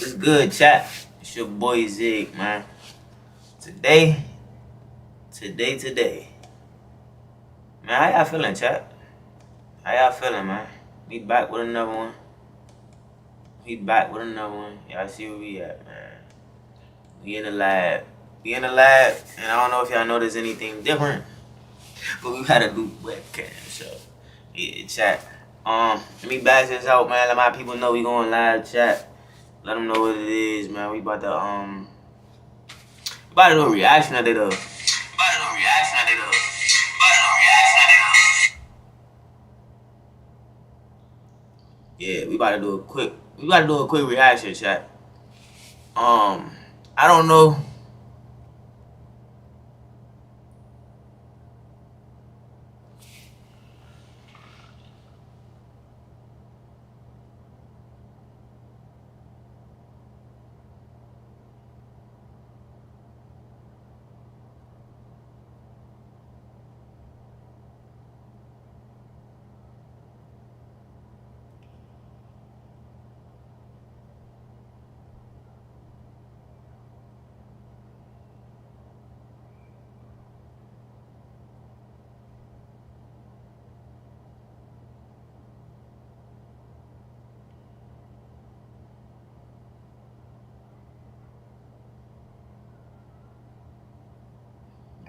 What's good, chat? It's your boy Zig, man. Today. Man, how y'all feeling, chat? How y'all feeling, man? We back with another one. Y'all see where we at, man. We in the lab. And I don't know if y'all notice anything different, but we gotta do webcam, so yeah, chat. Let me back this out, man. Let my people know we going live, chat. Let them know what it is, man. We about to do a reaction of it though. Yeah, we about to do a quick reaction, chat. I don't know.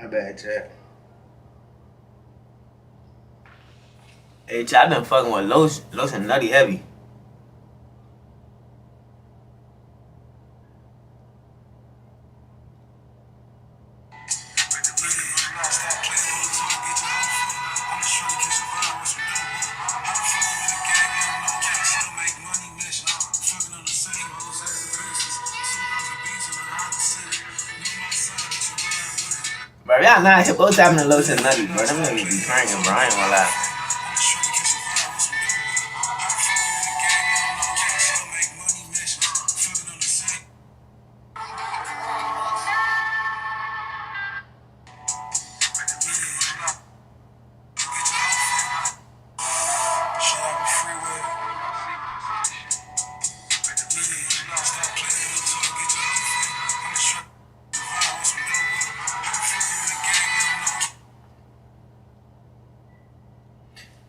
My bad, chat. Hey, chat, I've been fucking with lotion nutty heavy. Bro, y'all not hip both tapping the lotion nutty, bro. Them niggas be cranking, bro. I ain't gonna lie.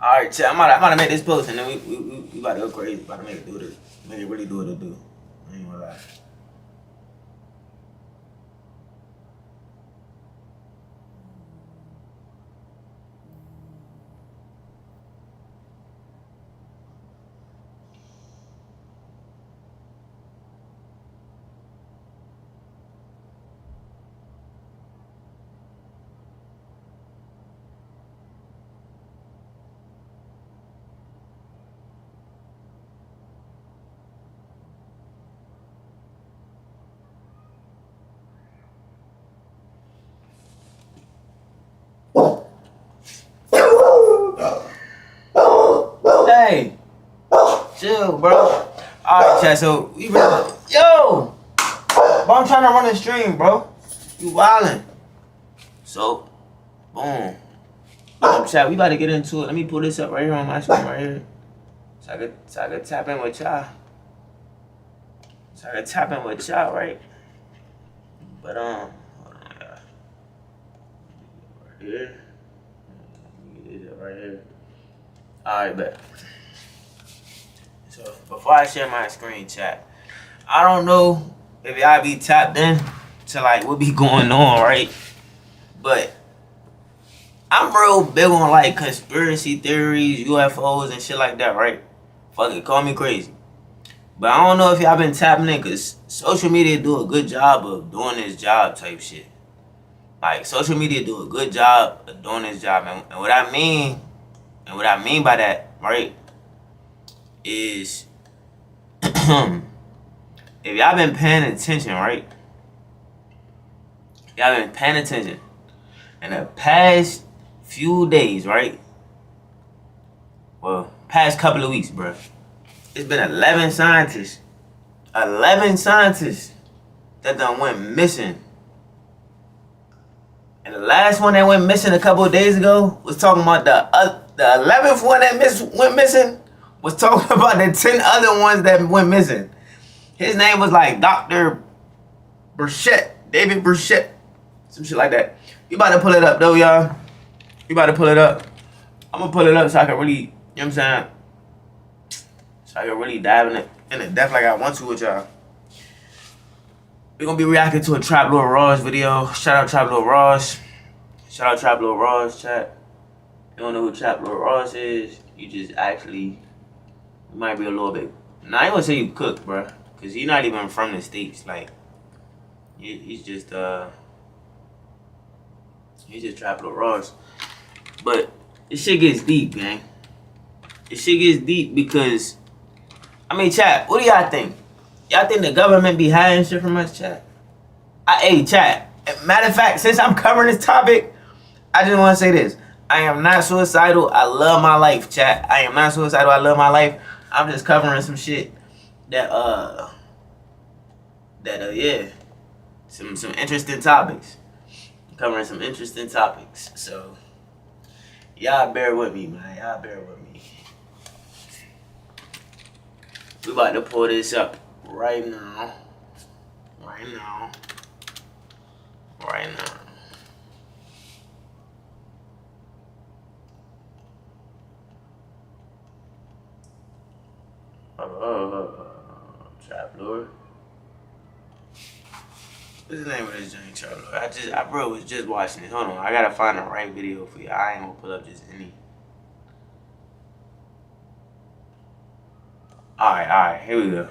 Alright, chat, I'm about to make this post and then we about to go crazy. About to make it really do what it do. I ain't gonna lie. Hey, chill, bro. Alright, chat, so we ready. Yo! Bro, I'm trying to run the stream, bro. You wildin'. So, boom. Chat, we about to get into it. Let me pull this up right here on my screen right here. So I could tap in with y'all. Right? But, hold on, y'all. Right here. Get it right here. Alright, bet. So, before I share my screen, chat, I don't know if y'all be tapped in to, like, what be going on, right? But I'm real big on, like, conspiracy theories, UFOs, and shit like that, right? Fuck it, call me crazy. But I don't know if y'all been tapping in, because social media do a good job of doing this job type shit. Like, social media do a good job of doing this job. And what I mean by that, right, is if y'all been paying attention, right? Y'all been paying attention. In the past few days, right? Well, past couple of weeks, bro. It's been 11 scientists. 11 scientists that done went missing. And the last one that went missing a couple of days ago was talking about the 11th one that went missing was talking about the 10 other ones that went missing. His name was like Dr. Burchett, David Burchett, some shit like that. We about to pull it up though, y'all. We about to pull it up. I'm gonna pull it up so I can really, you know what I'm saying? So I can really dive in the depth like I want to with y'all. We're gonna be reacting to a Trap Lord Ross video. Shout out Trap Lord Ross. Shout out Trap Lord Ross, chat. You don't know who Trap Lord Ross is, you just actually, you might be a little bit. Nah, I ain't gonna say you cooked, bro. Cause he's not even from the States. Like, he's just Trap Lord Ross. But this shit gets deep, gang. This shit gets deep because, I mean, chat, what do y'all think? Y'all think the government be hiding shit from us, chat? Hey, chat. Matter of fact, since I'm covering this topic, I just want to say this. I am not suicidal. I love my life, chat. I am not suicidal. I love my life. I'm just covering some shit that, yeah. Some interesting topics. I'm covering some interesting topics. So, y'all bear with me, man. Y'all bear with me. We about to pull this up right now. Right now. Right now. Trap Lord. What's the name of this joint, Trap Lord? I bro was just watching it. Hold on, I gotta find the right video for you. I ain't gonna pull up just any. Alright, here we go.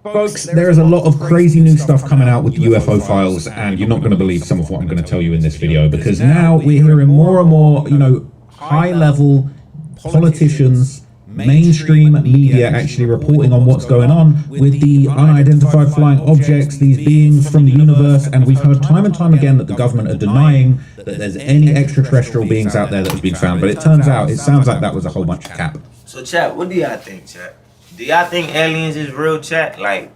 Folks, there is a lot of crazy new stuff coming out with the UFO files, and you're not going to believe some of what I'm going to tell you in this video, because now we're hearing more and more, you know, high-level politicians, mainstream media actually reporting on what's going on with the unidentified flying objects, these beings from the universe, and we've heard time and time again that the government are denying that there's any extraterrestrial beings out there that have been found, but it turns out, it sounds like that was a whole bunch of cap. So, chat, what do y'all think, chat? Do y'all think aliens is real, chat? Like,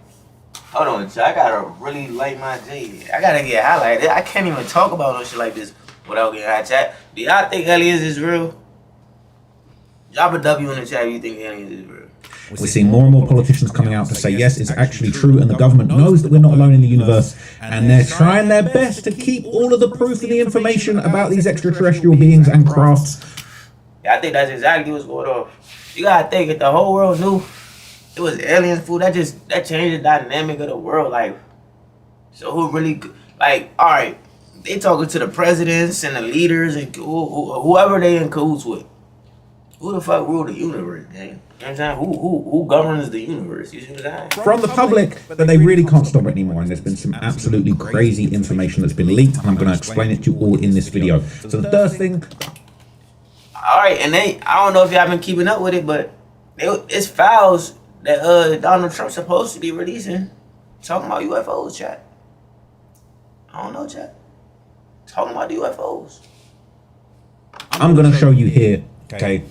hold on, chat. I gotta really light my J. I gotta get highlighted. I can't even talk about no shit like this without getting high, chat. Do y'all think aliens is real? Drop a W in the chat if you think aliens is real. We're seeing more and more politicians coming out to say, yes, it's actually true, and the government knows that we're not alone in the universe, and they're trying their best to keep all of the proof and the information about these extraterrestrial beings and crafts. Yeah, I think that's exactly what's going on. You gotta think, if the whole world knew it was alien food, that changed the dynamic of the world. Like, so who really, like, all right, they talking to the presidents and the leaders and whoever they in cahoots with. Who the fuck rule the universe, gang? You know what I'm saying? Who governs the universe? You see what I'm saying? From the public, that they really can't stop it anymore, and there's been some absolutely crazy information that's been leaked, and I'm going to explain it to you all in this video. So the first thing. All right, and I don't know if y'all been keeping up with it, but it's files that Donald Trump's supposed to be releasing, talking about UFOs, chat. I don't know, chat. Talking about the UFOs. I'm going to show you here, okay,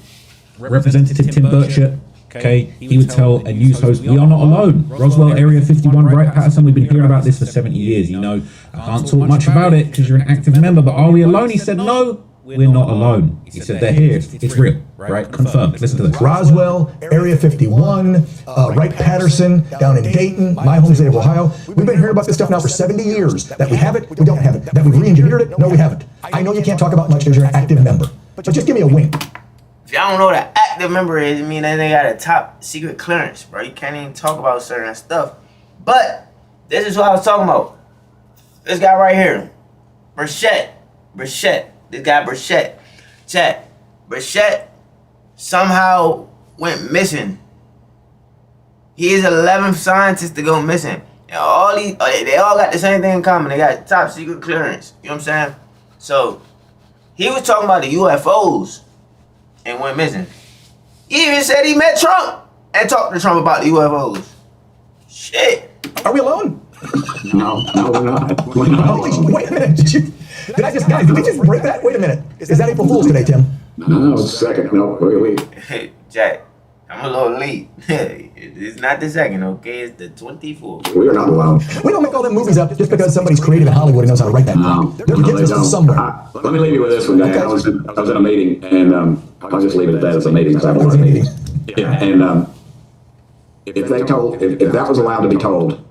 Representative Tim Burchett, okay, he would tell a news host, we are not alone. Roswell, Area 51, right, Patterson, we've been hearing about this for 70 years, you know. I can't talk much about it because you're an active member, but are we alone? He said, no. We're not alone. He said they're here. It's real, right? Confirmed. Listen to this. Roswell, Area 51, Wright-Patterson, down in Dayton, my home state of Ohio. We've been hearing about this stuff now for 70 years. That we have it, we don't have it. That we've re-engineered it, no, we haven't. I know you can't talk about much because you're an active member, but just give me a wink. If y'all don't know what an active member is, I mean, they got a top secret clearance, bro. You can't even talk about certain stuff. But this is what I was talking about. This guy right here, Burchett. This guy Burchett. Chat. Burchett somehow went missing. He is the 11th scientist to go missing. And all these, they all got the same thing in common. They got top secret clearance. You know what I'm saying? So, he was talking about the UFOs and went missing. He even said he met Trump and talked to Trump about the UFOs. Shit. Are we alone? No, we're not. We're not. Wait a minute. Guys, did we just break that? Wait a minute. Is that April Fool's today, Tim? No, it's the second. No, wait. Hey, Jack, I'm a little late. It's not the second, okay? It's the 24th. We are not alone. We don't make all them movies up just because somebody's creative in Hollywood and knows how to write that. No, They're getting us somewhere. Let me leave you with this one, guy. Okay. I was in a meeting, and I'll just leave it at that. It's a meeting. I don't want a meeting. Yeah, and if that was allowed to be told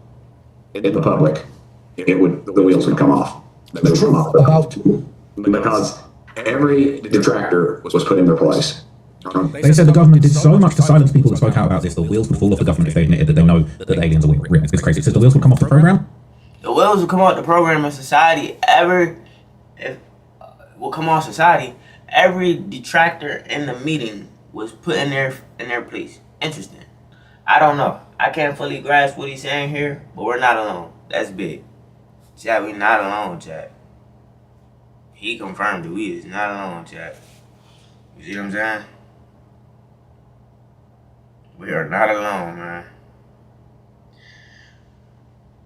in the public, the wheels would come off. They would come off. About Because every detractor was put in their place. They said the government did so much to silence people that spoke out about this, the wheels would fall off the government if they admitted that they know that the aliens are real. It's crazy. It says the wheels would come off the program. The wheels will come off the program if society will come off society. Every detractor in the meeting was put in their place. Interesting. I don't know. I can't fully grasp what he's saying here, but we're not alone. That's big. Chat, we're not alone, chat. He confirmed it. We is not alone, chat. You see what I'm saying? We are not alone, man.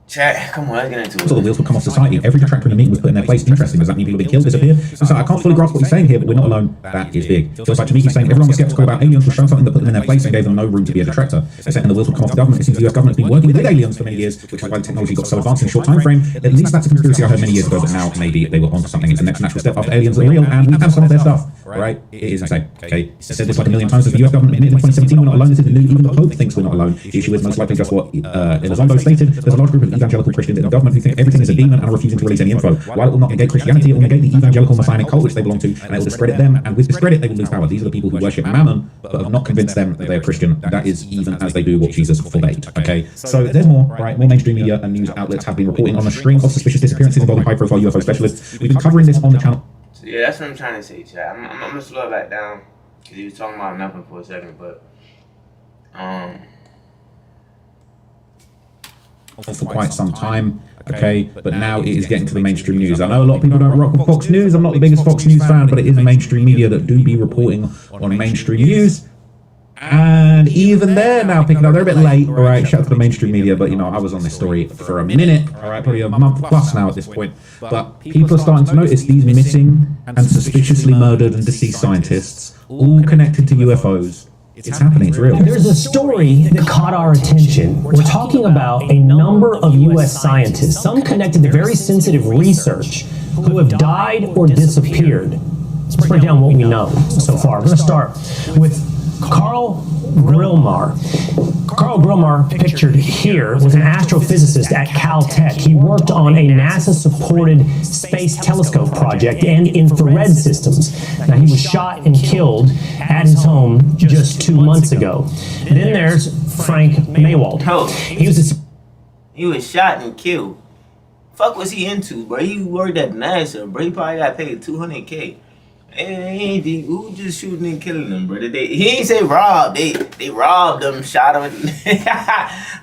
Chat, come on, let's get into it. So the wheels would come off society. Every detractor in the meeting was put in their place. Interesting. Does that mean people have been killed, disappeared? So I can't fully grasp what he's saying here, but we're not alone. That is big. Feels like to me he's saying everyone was skeptical about aliens was shown something that put them in their place and gave them no room to be a detractor. They're saying the wheels would come off the government. It seems the US government has been working with aliens for many years, which is why the technology got so advanced in a short time frame. At least that's a conspiracy I heard many years ago, but now maybe they were onto something. It's the next natural step after aliens are real, and we have some of their stuff, right? It is insane. Okay, I said this like a million times. As the US government admitted in 2017, we're not alone. This isn't new. Even the Pope thinks we're not alone. The issue is most likely just what Elizondo stated. There's a large group of evangelical Christians in the government who think everything is a demon and are refusing to release any info. While it will not negate Christianity, it will negate the evangelical messianic cult which they belong to, and it will discredit them, and with discredit they will lose power. These are the people who worship Mammon, but have not convinced them that they are Christian. That is even as they do what Jesus forbade. Okay, so there's more, right? More mainstream media and news outlets have been reporting on a string of suspicious disappearances involving high-profile UFO specialists. We've been covering this on the channel. So yeah, that's what I'm trying to say, chat. I'm gonna slow it back down because he was talking about nothing for a second, but for quite some time, okay, but now it is getting to the mainstream news. I know a lot of people don't rock with Fox News. I'm not the biggest Fox News fan, but it is a mainstream media that do be reporting on mainstream news. And even they're now picking up. They're a bit late, all right. Shout out to the mainstream media, but you know I was on this story for a minute, all right, probably a month plus now at this point. But people are starting to notice these missing and suspiciously murdered and deceased scientists, all connected to UFOs. It's happening, it's real. There's a story that caught our attention. We're talking about a number of U.S. scientists, some connected to very sensitive research, who have died or disappeared. Let's break down what we know so far. We're going to start with Carl Grillmar. Carl Grillmar, pictured here, was an astrophysicist at Caltech. He worked on a NASA-supported space telescope project and infrared systems. Now, he was shot and killed at his home just 2 months ago. Then there's Frank Maywald. He was shot and killed. Fuck was he into, bro? He worked at NASA, bro. He probably got paid $200K. And who just shooting and killing them, bro? He ain't say robbed. They robbed him, shot him.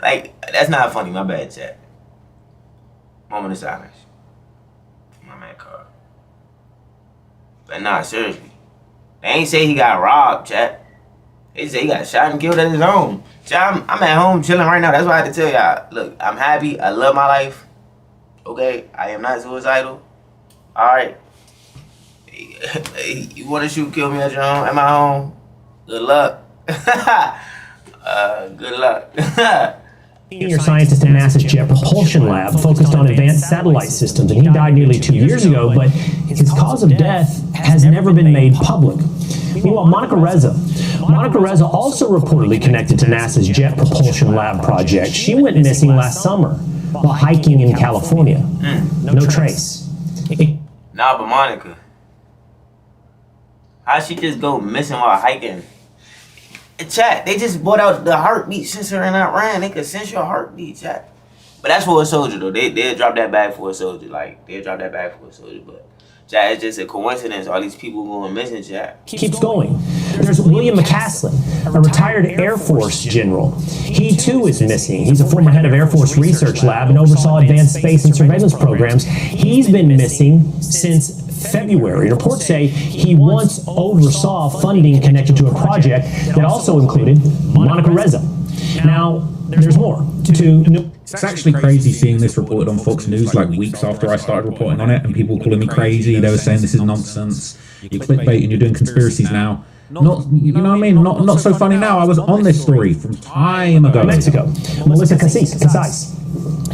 Like, that's not funny. My bad, chat. Moment of silence. My man, Carl. But nah, seriously. They ain't say he got robbed, chat. They say he got shot and killed at his home. Chat, I'm at home chilling right now. That's why I had to tell y'all. Look, I'm happy. I love my life. Okay? I am not suicidal. Alright? Hey, you want to shoot, kill me at your home, at my home? Good luck. Good luck. Senior scientist in NASA's Jet Propulsion Lab focused on advanced satellite systems, and he died nearly 2 years ago, but his cause of death has never been made public. Meanwhile, Monica Reza also reportedly connected to NASA's Jet Propulsion Lab project. She went missing last summer while hiking in California. No trace. Nah, but Monica, how'd she just go missing while hiking? Chat, they just brought out the heartbeat sensor in Iran. They could sense your heartbeat, chat. But that's for a soldier, though. They'll drop that bag for a soldier. Like, they'll drop that bag for a soldier. But, chat, it's just a coincidence. All these people going missing, chat. Keeps going. There's William McCaslin, a retired Air Force general. He, too, is missing. He's a former head of Air Force Research Lab and oversaw advanced space and surveillance programs. He's been missing since February. Reports say he once oversaw funding connected to a project that also included Monica Reza. Now, there's more. It's actually crazy seeing this reported on Fox News like weeks after I started reporting on it, and people calling me crazy. They were saying this is nonsense. You're clickbaiting. You're doing conspiracies now. Not, you know what I mean? Not so funny now. I was on this story from time ago. Mexico. Melissa Casais.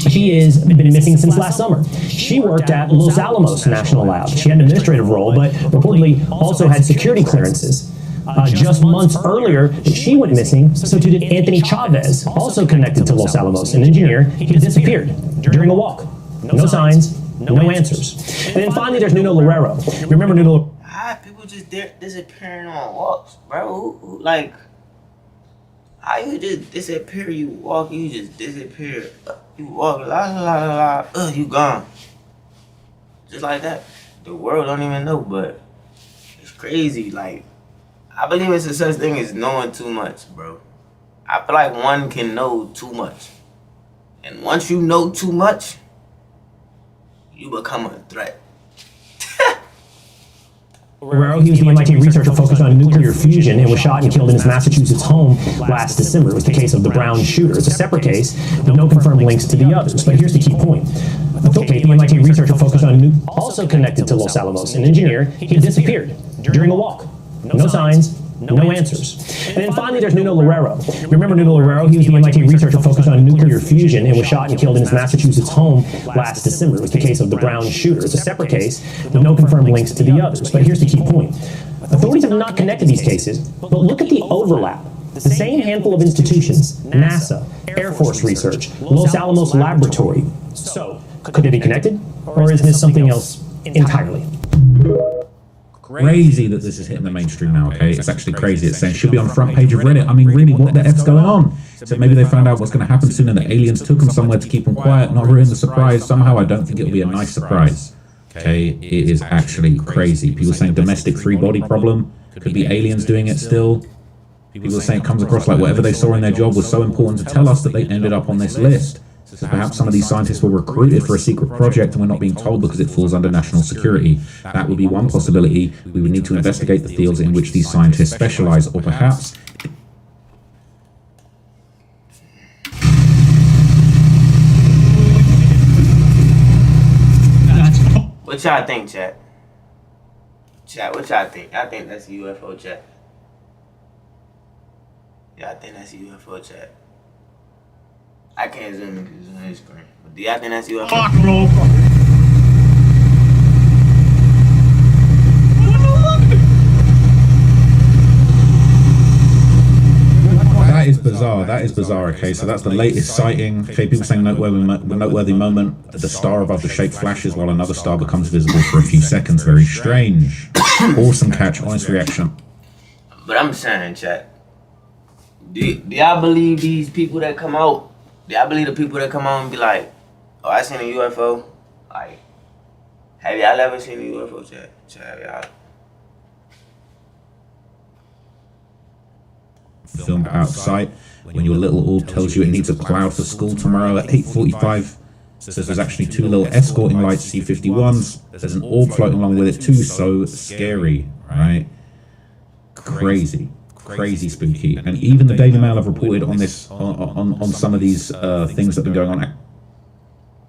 She has been missing since last summer. She worked at Los Alamos National Lab. She had an administrative role, but reportedly also had security clearances. Just months earlier, she went missing, so too did Anthony Chavez, also connected to Los Alamos, an engineer. He disappeared during a walk. No signs, no answers. And then finally, there's Nuno Loureiro. Remember Nuno? People just disappearing on walks, bro. Like, how you just disappear? You walk, you just disappear. You walk, you gone. Just like that. The world don't even know, but it's crazy. Like, I believe it's a such thing as knowing too much, bro. I feel like one can know too much. And once you know too much, you become a threat. Loureiro, he was the MIT researcher focused on nuclear fusion and was shot and killed in his Massachusetts home last December. It was the case of the Brown shooter. It's a separate case with no confirmed links to the others. But here's the key point. The MIT researcher focused on also connected to Los Alamos, an engineer. He disappeared during a walk. No signs, no answers. And then finally, there's Nuno Loureiro. Remember Nuno Loureiro? He was the MIT researcher focused on nuclear fusion and was shot and killed in his Massachusetts home last December. It was the case of the Brown shooter. It's a separate case with no confirmed links to the others. But here's the key point. Authorities have not connected these cases, but look at the overlap. The same handful of institutions, NASA, Air Force Research, Los Alamos Laboratory. So, could they be connected? Or is this something else entirely? Crazy that this is hitting the mainstream now, okay? It's actually crazy. It's saying should be on the front page of Reddit. I mean, really, what the F's going on? So maybe they found out what's going to happen soon and the aliens took them somewhere to keep them quiet, not ruin the surprise. Somehow, I don't think it'll be a nice surprise, okay? It is actually crazy. People saying domestic three-body problem. Could be aliens doing it still. People are saying it comes across like whatever they saw in their job was so important to tell us that they ended up on this list. So perhaps some of these scientists were recruited for a secret project and we're not being told because it falls under national security. That would be one possibility. We would need to investigate the fields in which these scientists specialize, or perhaps... What y'all think, chat? Chat, what y'all think? I think that's a UFO, chat. Y'all think that's a UFO, chat? I can't zoom in because it's on his screen. But do y'all think that's UFO? That is bizarre. That is bizarre. Okay, so that's the latest sighting. Okay, people saying noteworthy moment. The star above the shape flashes while another star becomes visible for a few seconds. Very strange. Awesome catch. Honest reaction. But I'm saying, chat. Do y'all believe these people that come out? Do y'all believe the people that come out and be like, "Oh, I seen a UFO"? Like, have y'all ever seen a UFO, chat? Have y'all? Filmed out of sight. When your little orb tells you it needs a cloud for school tomorrow at 8:45. Says there's actually two little escorting lights, C-51s. There's an orb floating along with it too. So scary, right? Crazy. Crazy spooky. And even the Daily Mail have reported on this, on some of these things that have been going on.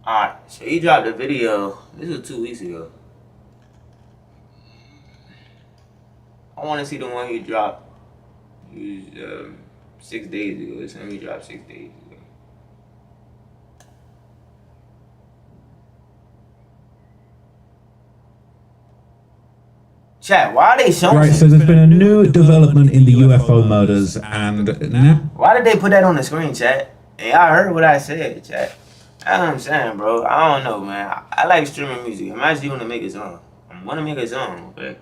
Alright, so he dropped a video. This was 2 weeks ago. I want to see the one he dropped. It was 6 days ago. This time he dropped 6 days ago. Chat, why are they showing? Right, so there's been a new development in the UFO murders, and now... Why did they put that on the screen, chat? And y'all heard what I said, chat. That's what I'm saying, bro. I don't know, man. I like streaming music. I'm actually gonna make a song. I'm gonna make a song, okay?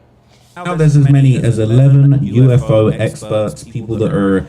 Now there's as many as 11 UFO experts, people that are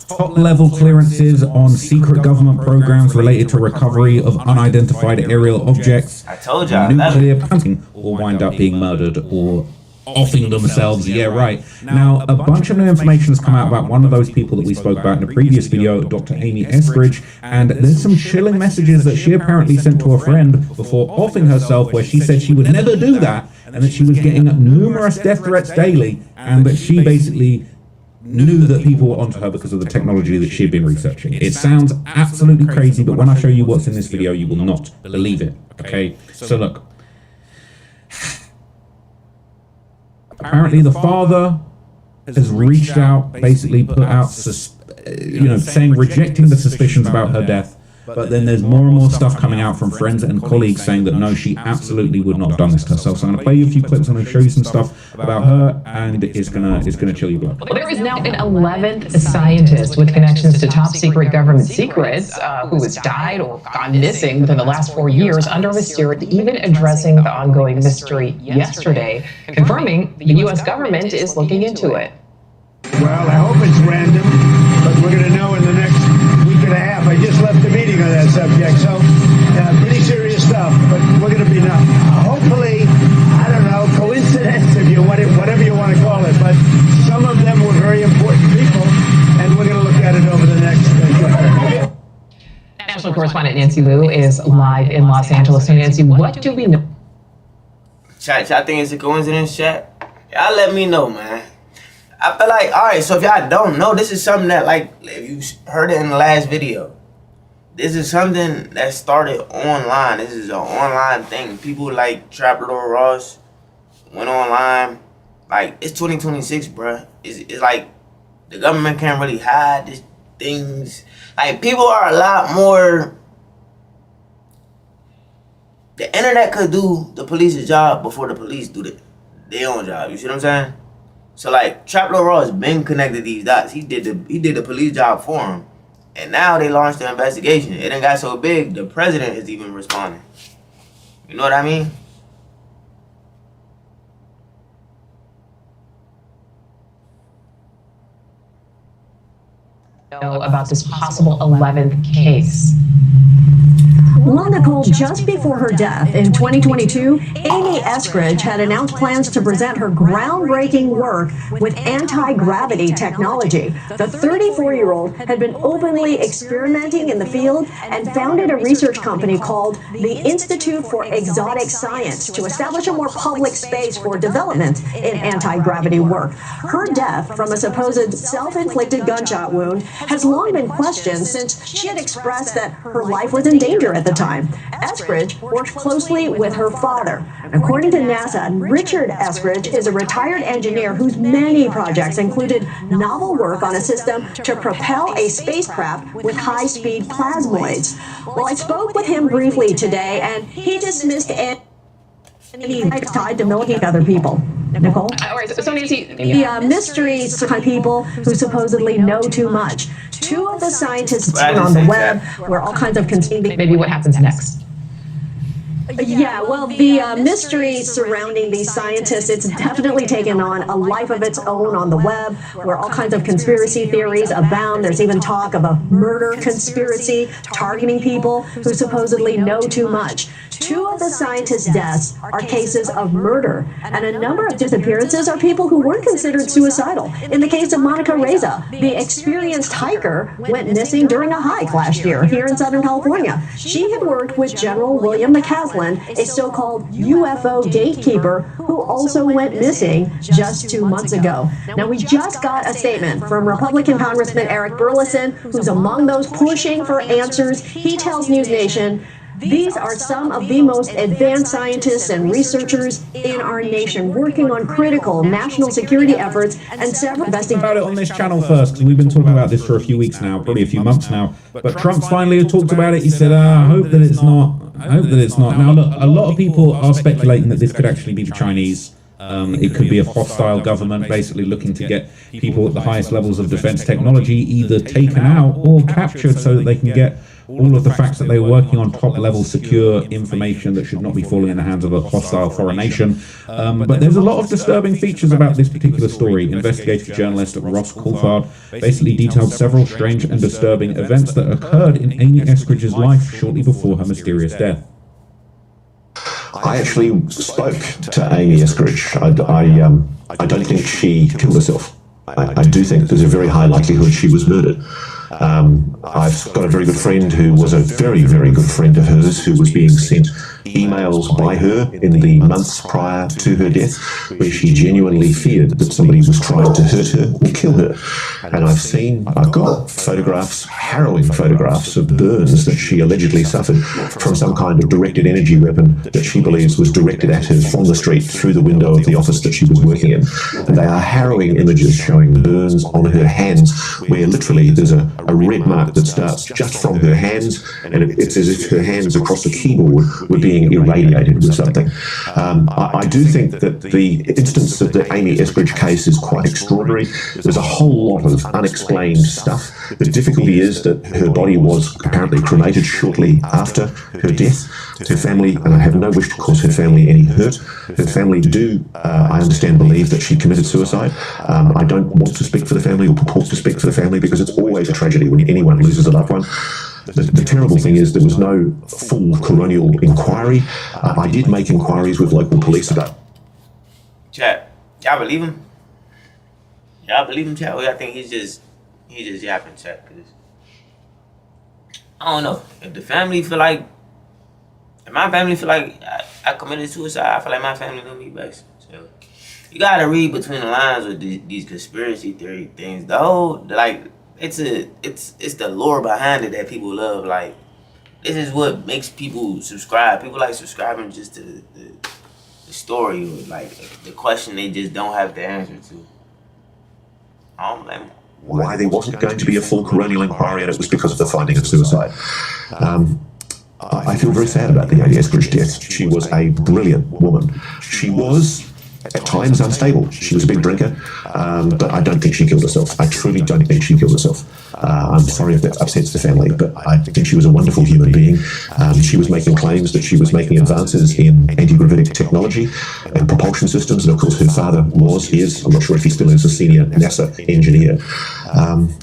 top-level clearances on secret government programs related to recovery of unidentified aerial objects. I told y'all. Nuclear planting, or wind up being murdered or offing themselves. Yeah, right. Now, a bunch of new information has come out about one of those people that we spoke about in the previous video, Dr. Amy Eskridge, and there's some chilling messages that she apparently sent to a friend before offing herself, where she said she would never do that, and that she was getting numerous death threats daily, and that she basically knew that people were onto her because of the technology that she had been researching. It sounds absolutely crazy, but when I show you what's in this video, you will not believe it. Okay, so look. Apparently the father has reached out, basically put out, saying, rejecting the suspicions about her death, But then there's more and more stuff coming out from friends and colleagues saying that no, she absolutely would not have done this to herself. So I'm going to play you a few clips. I'm going to show you some stuff about her, and it's gonna chill your blood. Well, there is now an 11th scientist with connections to top secret government secrets who has died or gone missing within the last 4 years under mysterious, even addressing the ongoing mystery yesterday, confirming the U.S. government is looking into it. Well, I hope it's random, but we're going to know in the next week and a half. I just left a meeting on that subject, so pretty serious stuff, but we're going to be now. Hopefully, I don't know, coincidence, if you want it, whatever you want to call it, but some of them were very important people, and we're going to look at it over the next National correspondent Nancy Liu is live in Los Angeles. So Nancy, what do we know? Chat, y'all think it's a coincidence, chat? Y'all let me know, man. I feel like, alright, so if y'all don't know, this is something that, like, if you heard it in the last video, this is something that started online. This is an online thing. People like Trap Lord Ross went online. Like, it's 2026, bruh. It's like the government can't really hide these things. Like, people are a lot more. The internet could do the police's job before the police do their own job. You see what I'm saying? So like Trap Lord Ross been connected these dots. He did the police job for him. And now they launched the investigation. It done got so big, the president is even responding. You know what I mean? Know about this possible 11th case. Well, Nicole, just before her death in 2022, Amy Eskridge had announced plans to present her groundbreaking work with anti-gravity technology. The 34-year-old had been openly experimenting in the field and founded a research company called the Institute for Exotic Science to establish a more public space for development in anti-gravity work. Her death from a supposed self-inflicted gunshot wound has long been questioned since she had expressed that her life was in danger at the time. Eskridge worked closely with her father. According to NASA, Richard Eskridge is a retired engineer whose many projects included novel work on a system to propel a spacecraft with high-speed plasmoids. Well, I spoke with him briefly today, and he dismissed any tied to milking other people. Nicole? All right, so Nancy, The mysteries of people who supposedly know too much. Two of the scientists on the web where all kinds of conspiracy. maybe what happens next? Yeah, well, the mystery surrounding these scientists, it's definitely taken on a life of its own on the web, where all kinds of conspiracy theories abound. There's even talk of a murder conspiracy targeting people who supposedly know too much. Two of the scientists' deaths are cases of murder, and a number of disappearances are people who weren't considered suicidal. In the case of Monica Reza, the experienced hiker went missing during a hike last year here in Southern California. She had worked with General William McCaslin, a so-called UFO gatekeeper who also went missing just 2 months ago. Now, we just got a statement from Republican Congressman Eric Burleson, who's among those pushing for answers. He tells News Nation, these are some of the most advanced scientists and researchers in our nation working on critical national security efforts and several investigations. About it on this channel first, because we've been talking about this for a few weeks now, probably a few months now. But Trump's finally talked about it. He said, I hope that it's not. I hope that it's not. Now, look, a lot of people are speculating that this could actually be the Chinese. It could be a hostile government basically looking to get people at the highest levels of defense technology either taken out or captured so that they can get all of the facts that they were working on top-level secure information that should not be falling in the hands of a hostile foreign nation. But there's a lot of disturbing features about this particular story. Investigative journalist Ross Coulthard basically detailed several strange and disturbing events that occurred in Amy Eskridge's life shortly before her mysterious death. I actually spoke to Amy Eskridge. I don't think she killed herself. I do think there's a very high likelihood she was murdered. I've got a very good friend who was a very, very good friend of hers who was being sent emails by her in the months prior to her death where she genuinely feared that somebody was trying to hurt her or kill her. And I've got photographs, harrowing photographs of burns that she allegedly suffered from some kind of directed energy weapon that she believes was directed at her from the street through the window of the office that she was working in. And they are harrowing images showing burns on her hands where literally there's a red mark that starts just from her hands, and it's as if her hands across the keyboard were being irradiated with something. I do think that the instance of the Amy Eskridge case is quite extraordinary. There's a whole lot of unexplained stuff. The difficulty is that her body was apparently cremated shortly after her death. Her family, and I have no wish to cause her family any hurt, her family do, I understand, believe that she committed suicide. I don't want to speak for the family or purport to speak for the family because it's always a tragedy when anyone loses a loved one. The terrible thing is there was no full coronial inquiry. I did make inquiries with local police about... Chat, y'all believe him? Y'all believe him, chat? Or y'all think he's just yapping, chat? Cause I don't know. If the family feel like, if my family feel like I committed suicide, I feel like my family knew me best. So you gotta read between the lines with these conspiracy theory things. The whole, like, it's the lore behind it that people love. Like, this is what makes people subscribe. People like subscribing just to the story, or like the question they just don't have the answer to. I don't blame them. Why there wasn't going to be a full coronial inquiry, and it was because of the finding of suicide. I feel very sad about the Amy Eskridge death. She was a brilliant woman. She was, at times, unstable. She was a big drinker, but I don't think she killed herself. I truly don't think she killed herself. I'm sorry if that upsets the family, but I think she was a wonderful human being. She was making claims that she was making advances in anti-gravitic technology and propulsion systems, and of course her father is, I'm not sure if he still is, a senior NASA engineer.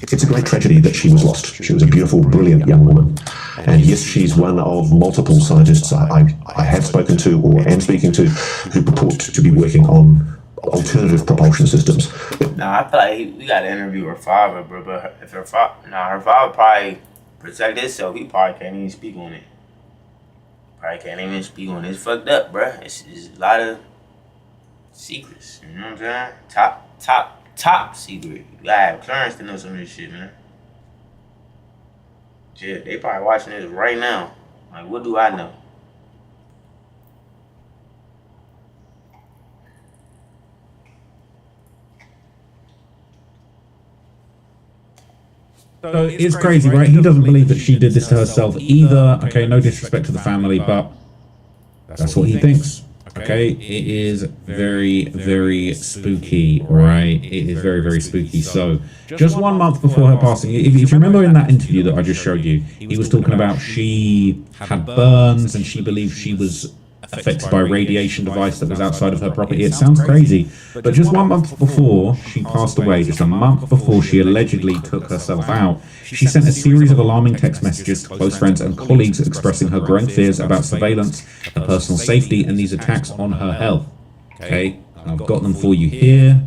It's a great tragedy that she was lost. She was a beautiful, brilliant young woman. And yes, she's one of multiple scientists I have spoken to or am speaking to who purport to be working on alternative propulsion systems. Nah, I feel like we gotta interview her father, bro. But if her father probably protect himself. He probably can't even speak on it. Probably can't even speak on it. It's fucked up, bro. It's a lot of secrets. You know what I'm saying? Top secret. You gotta have clearance to know some of this shit, man. Shit, they probably watching this right now. Like, what do I know? So it's crazy, right? He doesn't believe that she did this to herself either. Okay, no disrespect to the family, but that's what he thinks. Okay, it is very, very spooky, right? It is very, very spooky. So just 1 month before her passing, if you remember in that interview that I just showed you, he was talking about she had burns and she believed she was affected by a radiation device that was outside of her property. It sounds crazy, but just 1 month before she passed away, just a month before she allegedly took herself out, she sent a series of alarming text messages to close friends and colleagues expressing her growing fears about surveillance, her personal safety, and these attacks on her health. Okay, and I've got them for you here.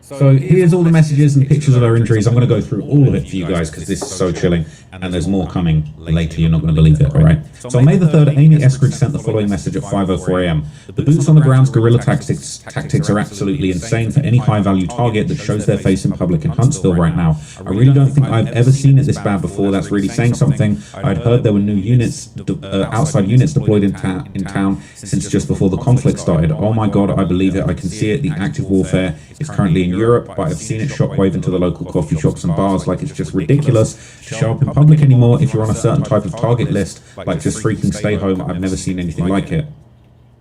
So here's all the messages and pictures of her injuries. I'm going to go through all of it for you guys because this is so chilling, and there's more coming later. You're not going to believe it, all right? So on May the 3rd, Amy Eskridge sent the following message at 5:04 a.m. The boots on the ground's guerrilla tactics are absolutely insane for any high-value target that shows their face in public in Huntsville right now. I really don't think I've ever seen it this bad before. That's really saying something. I'd heard there were new units, outside units deployed in town since just before the conflict started. Oh my God, I believe it. I can see it. The active warfare is currently in Europe, but I've seen it shockwave into the local coffee shops and bars. Like, it's just ridiculous to show up in public anymore if you're on a certain type of target list. Like, just freaking stay home. I've never seen anything like it.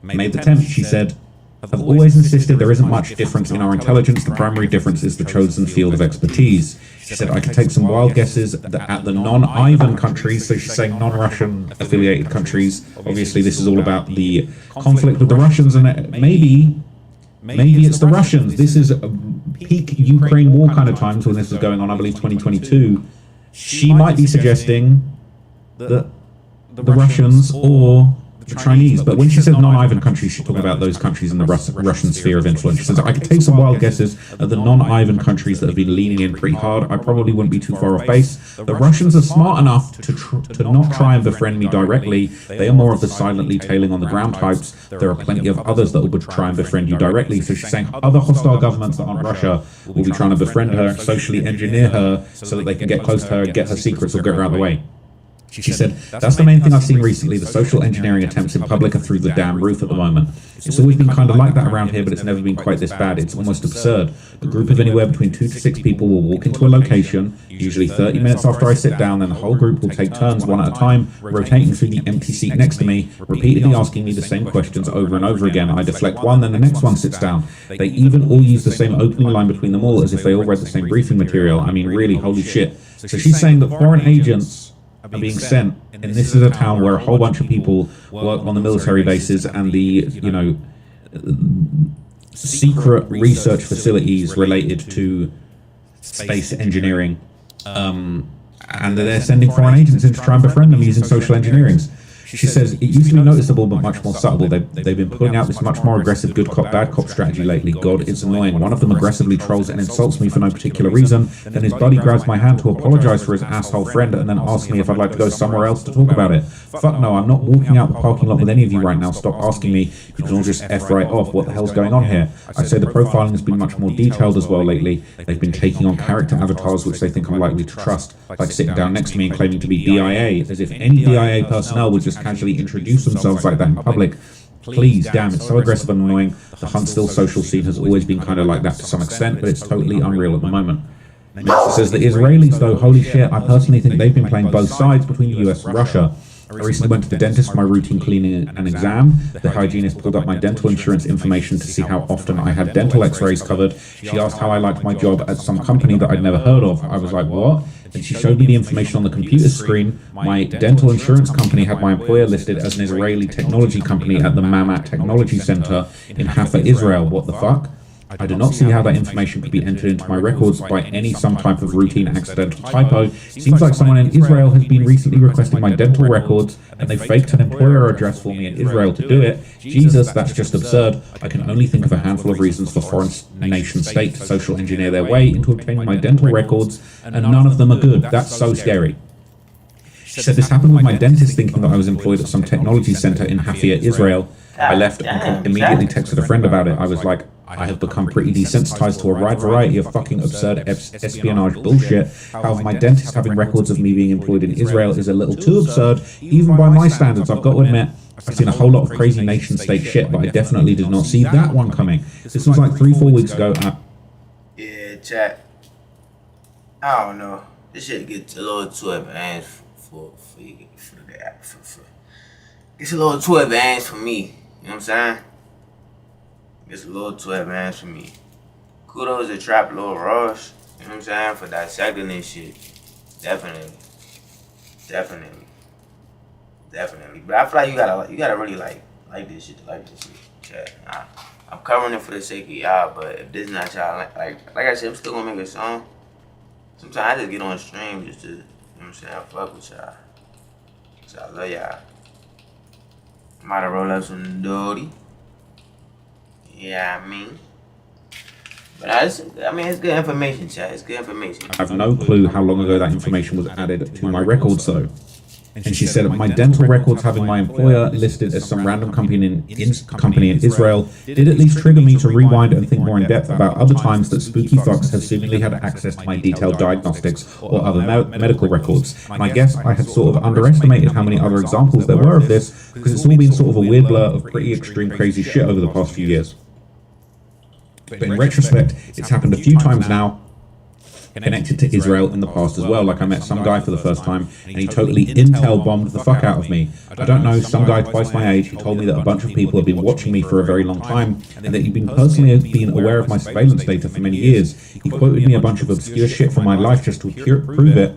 May the 10th, she said, I've always insisted there isn't much difference in our intelligence. The primary difference is the chosen field of expertise. She said, I could take some wild guesses at the non-Ivan countries, so she's saying non-Russian affiliated countries. Obviously, this is all about the conflict with the Russians, and maybe it's the Russians. This is peak Ukraine war kind of times when this was going on, I believe 2022. She might be suggesting that the Russians or the Chinese. But when she said non-Ivan countries, she's talking about those countries in the Russian sphere of influence. She says, I could take some wild guesses at the non-Ivan countries that have been leaning in pretty hard. I probably wouldn't be too far off base. The Russians are smart enough to not try and befriend me directly. They are more of the silently tailing on the ground types. There are plenty of others that will try and befriend you directly. So she's saying other hostile governments that aren't Russia will be trying to befriend her, socially engineer her so that they can get close to her, get her secrets, or get her out of the way. She said, that's the main thing I've seen recently. The social engineering attempts in public are through the damn roof at the moment. It's always been kind of like that around here, but it's never been quite this bad. It's almost absurd. A group of anywhere between 2 to 6 people will walk into a location, usually 30 minutes after I sit down, and the whole group will take turns one at a time, rotating through the empty seat next to me, repeatedly asking me the same questions over and over again. I deflect one, then the next one sits down. They even all use the same opening line between them all, as if they all read the same briefing material. I mean, really, holy shit. So she's saying that foreign agents are being sent, and this is a town where a whole bunch of people work on the military bases and the, secret research facilities related to space engineering, and they're sending foreign agents in to try and befriend them using social engineering. She says, it used to be noticeable but much more subtle. They've been pulling out this much more aggressive good cop, bad cop strategy lately. God, it's annoying. One of them aggressively trolls and insults me for no particular reason. Then his buddy grabs my hand to apologize for his asshole friend and then asks me if I'd like to go somewhere else to talk about it. Fuck no, I'm not walking out the parking lot with any of you right now. Stop asking me. You can all just F right off. What the hell's going on here? I'd say the profiling has been much more detailed as well lately. They've been taking on character avatars which they think I'm likely to trust, like sitting down next to me and claiming to be DIA, as if any DIA personnel would just casually introduce themselves like that in public. Please, damn, it's so aggressive and annoying. The Huntsville social scene has always been kind of like that to some extent, but it's totally unreal at the moment. She says the Israelis, though, holy shit, I personally think they've been playing both sides between the US and Russia. I recently went to the dentist for my routine cleaning and exam. The hygienist pulled up my dental insurance information to see how often I had dental x-rays covered. She asked how I liked my job at some company that I'd never heard of. I was like, what? And she showed me the information on the computer screen. My dental insurance company had my employer listed as an Israeli technology company at the Mamat Technology Center in Haifa, Israel. What the fuck? I do not see how that information could be entered into my records by some type of routine accidental typo. It seems like someone in Israel has been recently requesting my dental records, and they faked an employer address for me in Israel to do it. Jesus, that's just absurd. I can only think of a handful of reasons for foreign nation state to social engineer their way into obtaining my dental records, and none of them are good. That's so scary. She said this happened with my dentist thinking that I was employed at some technology center in Haifa, Israel. I left and immediately texted a friend about it. I was like, I have become pretty desensitized to a wide variety of fucking absurd espionage bullshit. However, my dentist having records of me being employed in Israel is a little too absurd, even by my standards. I've got to admit, I've seen a whole lot of crazy nation-state shit, but I definitely did not see that one coming. This was like 3-4 weeks ago. Yeah, chat. I don't know. This shit gets a little too advanced It's a little too advanced for me. You know what I'm saying? It's a little too advanced for me. Kudos to Trap Lil Rush, you know what I'm saying, for dissecting this shit. Definitely. But I feel like you gotta really like this shit to like this shit. Chat. I'm covering it for the sake of y'all, but if this not y'all, like I said, I'm still gonna make a song. Sometimes I just get on stream just to, you know what I'm saying, fuck with y'all. So I love y'all. Might have rolled up some dirty. Yeah, I mean. But it's good information, chat. It's good information. I have no clue how long ago that information was added to my records, though. And she said my dental records having my employer listed as some random company in Israel did at least trigger me to rewind and think more in depth about other times that spooky fucks have seemingly had access to my detailed diagnostics or other medical records. And I guess I had sort of underestimated how many other examples there were of this, because it's all been sort of a weird blur of pretty extreme crazy shit over the past few years. But in retrospect, it's happened a few times now, connected to Israel in the past as well. Like I met some guy for the first time and he totally intel bombed the fuck out of me. I don't know, some guy twice my age who told me that a bunch of people have been watching me for a very long time and that he'd been personally aware of my surveillance data for many years. He quoted me a bunch of obscure shit from my life just to prove it.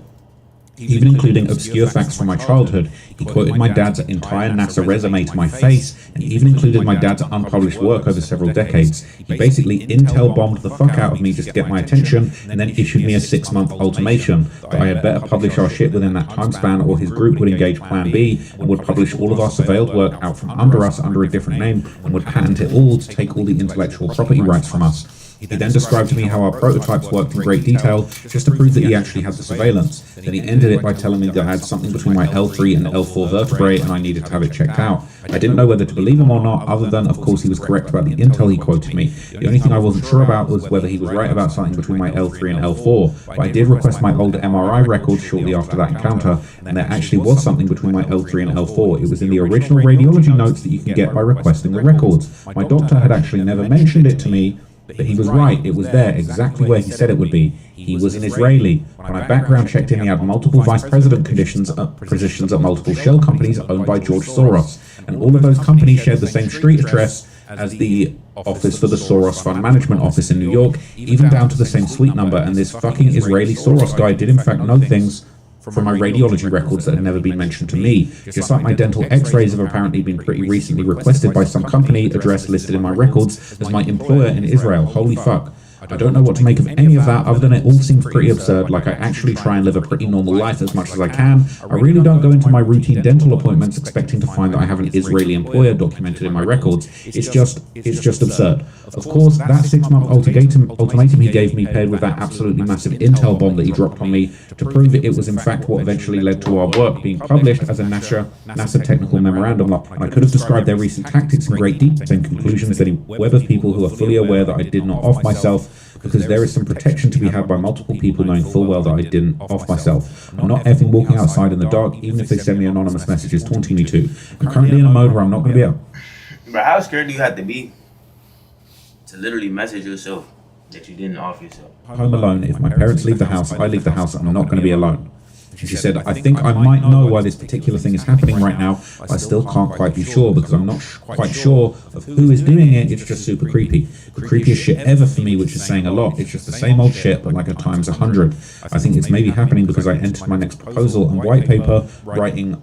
even including obscure facts from my childhood. He quoted my dad's entire NASA resume to my face, and even included my dad's unpublished work over several decades. He basically intel bombed the fuck out of me just to get my attention, and then issued me a 6-month ultimatum that I had better publish our shit within that time span, or his group would engage Plan B and would publish all of our surveilled work out from under us under a different name, and would patent it all to take all the intellectual property rights from us. He then described to me how our prototypes worked in great detail, just to prove that he actually had the surveillance. Then he ended it by telling me that I had something between my L3 and L4 vertebrae and I needed to have it checked out. I didn't know whether to believe him or not, other than, of course, he was correct about the intel he quoted me. The only thing I wasn't sure about was whether he was right about something between my L3 and L4, but I did request my old MRI records shortly after that encounter, and there actually was something between my L3 and L4. It was in the original radiology notes that you can get by requesting the records. My doctor had actually never mentioned it to me, but he was right, it was there, exactly where he said it would be. He was an Israeli. When I background checked him, he had multiple vice president positions at multiple shell companies owned by George Soros. And all of those companies shared the same street address as the office for the Soros Fund Management Office in New York, even down to the same suite number. And this fucking Israeli Soros guy did in fact know things from my radiology records that had never been mentioned to me. Just like my dental x-rays have apparently been pretty recently requested by some company address listed in my records as my employer in Israel. Holy fuck. I don't know what to make of any of that, other than it all seems pretty absurd. Like, I actually try and live a pretty normal life as much as I can. I really don't go into my routine dental appointments expecting to find that I have an Israeli employer documented in my records. It's just absurd. Of course, that 6-month ultimatum he gave me, paired with that absolutely massive intel bomb that he dropped on me to prove it was in fact what eventually led to our work being published as a NASA technical memorandum. And I could have described their recent tactics in great detail and conclusions that a web of people who are fully aware that I did not off myself, because there is some protection to be had by multiple people knowing full well that I didn't off myself. I'm not effing walking outside in the dark, even if they send me anonymous messages taunting me to. I'm currently in a mode where I'm not going to be able... But how scared do you have to be to literally message yourself that you didn't off yourself? Home alone. If my parents leave the house, I leave the house, I'm not going to be alone. She said, I think I might know why this particular thing is happening right now, but I still can't quite be sure because I'm not quite sure of who is doing it. It's just super creepy. The creepiest shit ever for me, which is saying a lot. It's just the same old shit, but like a times 100. I think it's maybe happening because I entered my next proposal and white paper writing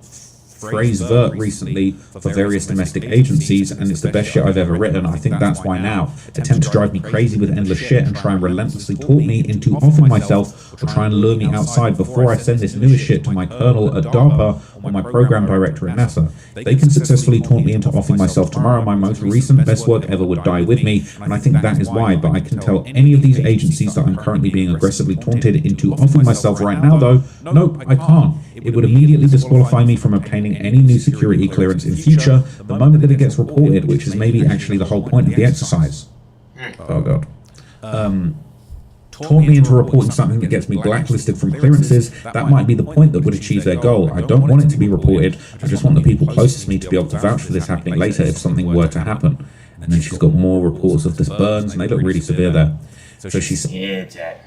phrase vert recently for various domestic agencies, and it's the best shit I've ever written. I think that's why now. Attempt to drive me crazy with endless shit and try and relentlessly talk me into offing myself or try and lure me outside before I send this newest shit to my colonel at DARPA or my program director at NASA. They can successfully taunt me into offing myself tomorrow. My most recent best work ever would die with me, and I think that is why. But I can tell any of these agencies that I'm currently being aggressively taunted into offing myself right now, though, nope, I can't. It would immediately disqualify me from obtaining any new security clearance in future the moment that it gets reported, which is maybe actually the whole point of the exercise. Oh god. Taunt me into reporting something that gets me blacklisted from clearances. That might be the point that would achieve their goal. I don't want it to be reported. I just want the people closest to me to be able to vouch for this happening later if something were to happen. And then she's got more reports of this burns, and they look really severe there. So she's... Yeah, chat.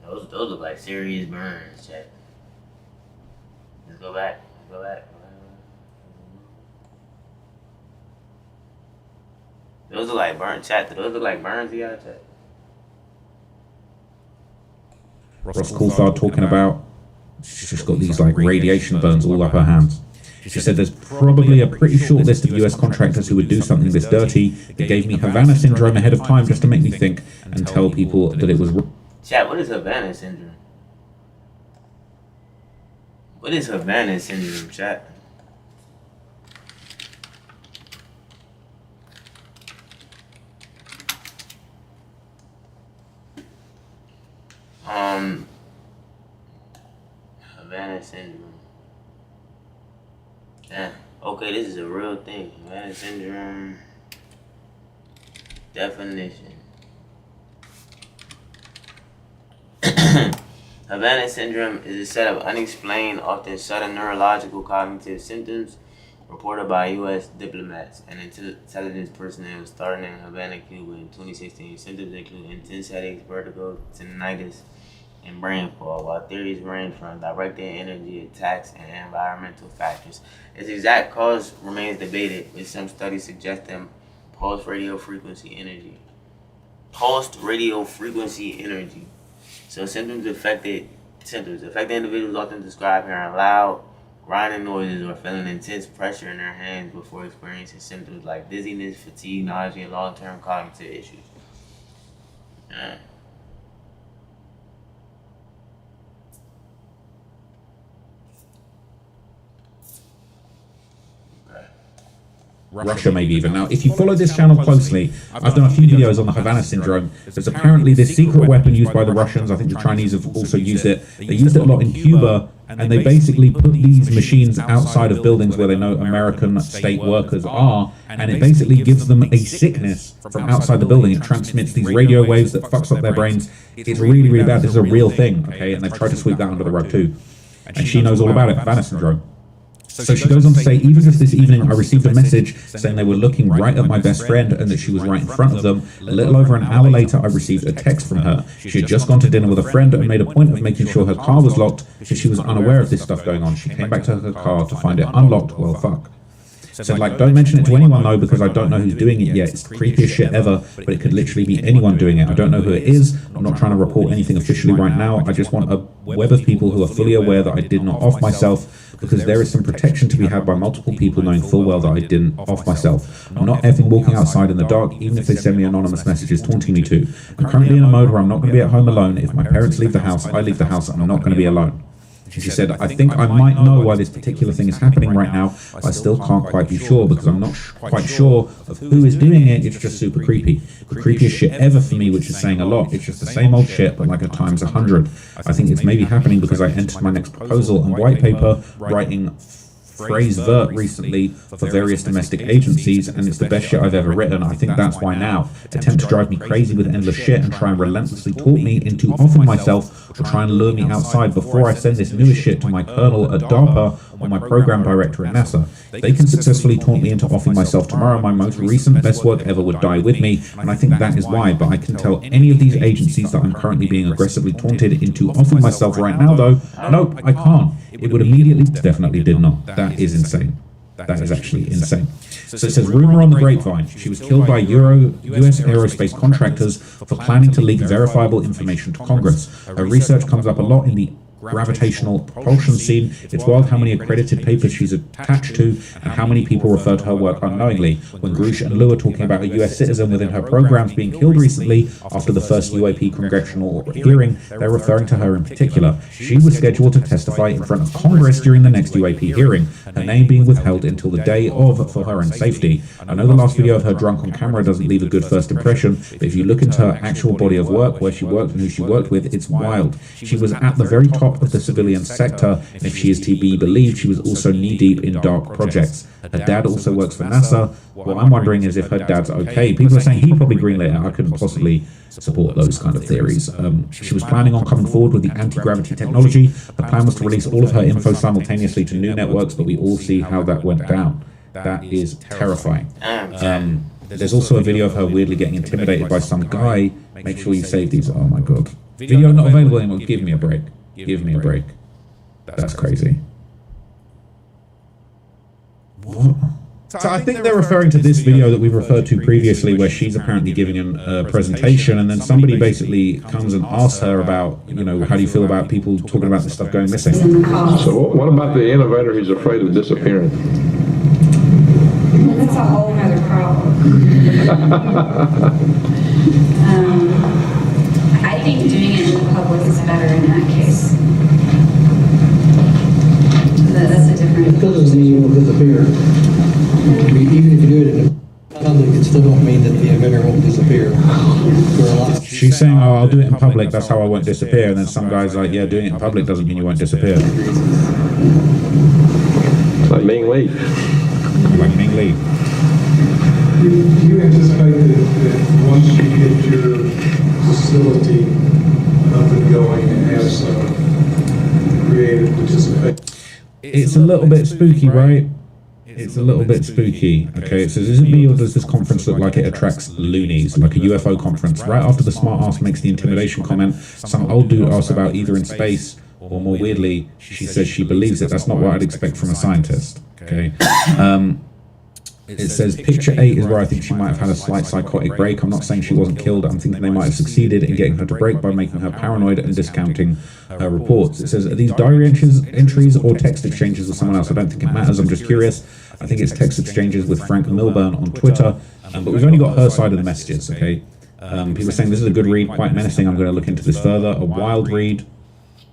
Those look like serious burns, chat. Let's go back. Go back. Those look like burns, chat. Those look like burns, yeah, chat. Ross Coulthard talking about, she's just got these like radiation burns all up her hands. She said there's probably a pretty short list of US contractors who would do something this dirty. It gave me Havana syndrome ahead of time just to make me think and tell people that it was... Chat, what is Havana syndrome? What is Havana syndrome, chat? Havana syndrome. Yeah. Okay, this is a real thing. Havana syndrome definition. Havana syndrome is a set of unexplained, often sudden neurological cognitive symptoms reported by U.S. diplomats and intelligence personnel starting in Havana, Cuba in 2016. Symptoms include intense headaches, vertigo, tinnitus, and brain fog, while theories range from directed energy attacks and environmental factors. Its exact cause remains debated, with some studies suggesting pulsed radio frequency energy. Pulsed radio frequency energy. So symptoms affected symptoms. Affected individuals often describe hearing loud, grinding noises or feeling intense pressure in their hands before experiencing symptoms like dizziness, fatigue, nausea, and long-term cognitive issues. Russia maybe even. Now, if you follow this channel closely, I've done a few videos on the Havana syndrome. There's apparently this secret weapon used by the Russians. I think the Chinese have also used it. They used it a lot in Cuba, and they basically put these machines outside of buildings where they know American state workers are, and it basically gives them a sickness from outside the building. It transmits these radio waves that fucks up their brains. It's really, really bad. This is a real thing, okay? And they've tried to sweep that under the rug too. And she knows all about it, Havana syndrome. So she goes on to say, even just this evening, I received a message saying they were looking right at my best friend and that she was right in front of them. A little over an hour later, I received a text from her. She had just gone to dinner with a friend and made a point of making sure her car was locked because she was unaware of this stuff going on. She came back to her car to find it unlocked. Well, fuck. Said, like, don't mention it to anyone though, because I don't know who's doing it yet. It's the creepiest shit ever, but it could literally be anyone doing it. I don't know who it is. I'm not trying to report anything officially right now. I just want a web of people who are fully aware that I did not off myself, because there is some protection to be had by multiple people knowing full well that I didn't off myself. I'm not effing walking outside in the dark, even if they send me anonymous messages taunting me to. I'm currently in a mode where I'm not going to be at home alone. If my parents leave the house, I leave the house, and I'm not going to be alone. She said, I think I might know why this particular thing is happening right now, but I still can't quite be sure because I'm not quite sure of who is doing it. It's just super creepy. The creepiest shit ever for me, which is saying a lot. It's just the same old shit, but like a times 100. I think it's maybe happening because I entered my next proposal and white paper writing phrase vert recently for various domestic agencies, and it's the best shit I've ever written. I think that's why now. Attempt to drive me crazy with endless shit and try and relentlessly talk me into offing myself or try and lure me outside before I send this newest shit to my colonel at DARPA or my program director at NASA. They can successfully taunt me into offing myself tomorrow. My most recent best work ever would die with me, and I think that is why. But I can tell any of these agencies that I'm currently being aggressively taunted into offing myself right now though. Nope, I can't. It would immediately, definitely did not. That is insane. That is actually insane. So it says, rumor on the grapevine. She was killed by US aerospace contractors for planning to leak verifiable information to Congress. Her research comes up a lot in the gravitational propulsion scene. It's wild how many accredited papers she's attached to and how many people refer to her work unknowingly. When Grush and Liu are talking about a US citizen within her programs being killed recently after the first UAP congressional hearing, they're referring to her in particular. She was scheduled to testify in front of Congress during the next UAP hearing, her name being withheld until the day of for her own safety. I know the last video of her drunk on camera doesn't leave a good first impression, but if you look into her actual body of work, where she worked and who she worked with, it's wild. She was at the very top of the civilian sector, and if she is to be believed, she was also knee-deep in dark projects. Her dad also works for NASA. What I'm wondering is if her dad's okay. People are saying he probably greenlit it. I couldn't possibly support those kind of theories. She was planning on coming forward with the anti-gravity technology. The plan was to release all of her info simultaneously to new networks, but we all see how that went down. That is terrifying. There's also a video of her weirdly getting intimidated by some guy. Make sure you save these. Oh my god. Video not available anymore. Give me a break. Give me a break. That's crazy. What? So I think they're referring to this video that we've referred to previously, where she's apparently giving a presentation, and then somebody basically comes and asks her about, you know, how do you feel about people talking about this stuff going missing? So what about the innovator who's afraid of disappearing? That's a whole other problem. I think doing it in the public is better in that case. That's a different... It doesn't mean you will disappear. Even if you do it in public, it still don't mean that the inventor won't disappear. She's saying, oh, I'll do it in public, that's how I won't disappear. And then some guy's like, yeah, doing it in public doesn't mean you won't disappear. Like Ming Lee. Like Ming Lee. Do you anticipate that once you get your facility up and going and have some creative participation? It's a little bit spooky, right? It's a little bit spooky. Okay, it says, is it me or does this conference look like it attracts loonies, like a UFO conference? Right after the smart ass makes the intimidation comment, some old dude asks about either in space or more weirdly, she says she believes it. That's not what I'd expect from a scientist. Okay. It says picture 8 is where I think she might have had a slight psychotic break. I'm not saying she wasn't killed. I'm thinking they might have succeeded in getting her to break by making her paranoid and discounting her reports. It says, are these diary entries or text exchanges with someone else? I don't think it matters. I'm just curious. I think it's text exchanges with Frank Milburn on Twitter. But we've only got her side of the messages, okay? People are saying this is a good read, quite menacing. I'm going to look into this further. A wild read.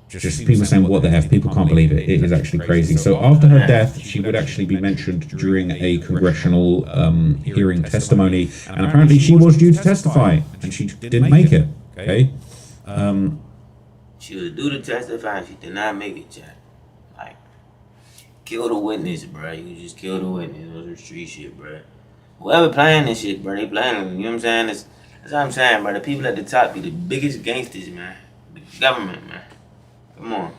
Just people saying, what the F? People can't believe it. It is actually crazy. So after her death, she would actually be mentioned during a congressional hearing testimony. And apparently she was due to testify, and she didn't make it, okay? She was due to testify, and she did not make it, chat. Like, kill the witness, bro. You just kill the witness. Those are street shit, bro. Whoever playing this shit, bro, they playing, you know what I'm saying? That's what I'm saying, bro. The people at the top be the biggest gangsters, man. The government, man. Come on.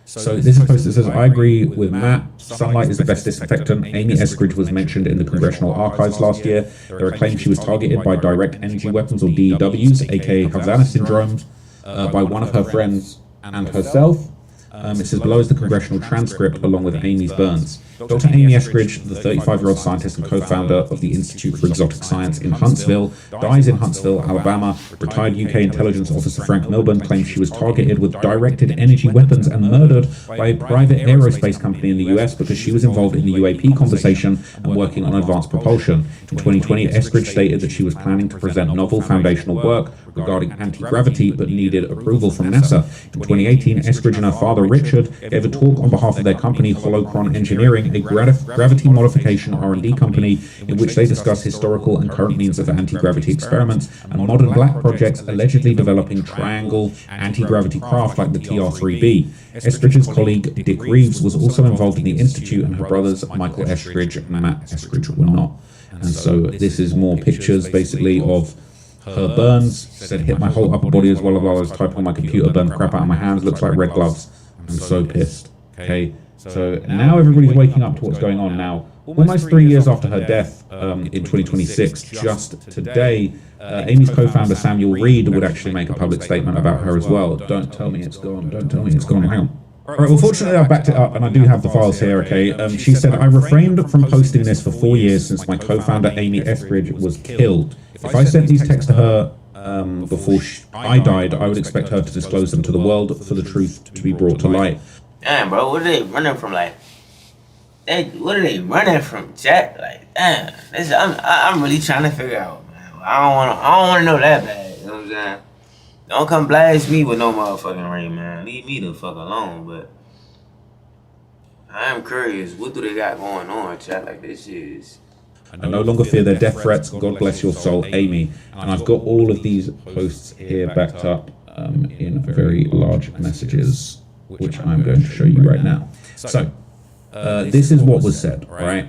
So this is posted that says, I agree with Matt. Sunlight is the best disinfectant. Amy Eskridge was mentioned in the Congressional Archives last year. There are claims she was targeted by direct energy weapons or DEWs, aka Havana syndromes, by one of her friends and herself. It says below is the congressional transcript along with Amy's burns. Dr. Amy Eskridge, the 35-year-old scientist and co-founder of the Institute for Exotic Science in Huntsville, dies in Huntsville, Alabama. Retired UK intelligence officer Frank Milburn claims she was targeted with directed energy weapons and murdered by a private aerospace company in the US because she was involved in the UAP conversation and working on advanced propulsion. In 2020, Eskridge stated that she was planning to present novel foundational work regarding anti-gravity but needed approval from NASA. In 2018, Eskridge and her father Richard gave a talk on behalf of their company Holocron Engineering, a gravity modification R&D company, in which they discuss historical and current means of anti-gravity experiments and modern black projects allegedly developing triangle anti-gravity craft like the TR-3B. Eskridge's colleague Dick Reeves was also involved in the institute, and her brothers Michael Eskridge and Matt Eskridge were not. And so this is more pictures basically of her burns. Said hit my whole upper body as well as I was typing on my computer, burned crap out of my hands, looks like red gloves. I'm so pissed. Okay, so now everybody's waking up to what's going on now. Almost 3 years after her death in 2026, just today, Amy's co-founder Samuel Reed would actually make a public statement about her as well. Don't tell me it's gone. Don't tell me it's gone. Hang on. Alright, well, fortunately, I've backed it up, and I do have the files here, okay? She said, I refrained from posting this for 4 years since my co-founder Amy Eskridge was killed. If I sent these texts to her before I died, I would expect her to disclose them to the world for the truth to be brought to light. Damn, bro, what are they running from? Like, what are they running from, chat? Like, damn, I'm really trying to figure out, man. I don't want to know that bad. You know what I'm saying? Don't come blast me with no motherfucking rain, man. Leave me the fuck alone. But I am curious, what do they got going on, chat? Like, this is. I no longer fear their death threats. God bless your soul, Amy. And I've got all of these posts here backed up in very large messages, which I'm going to show you right now. So, this is what was said, right?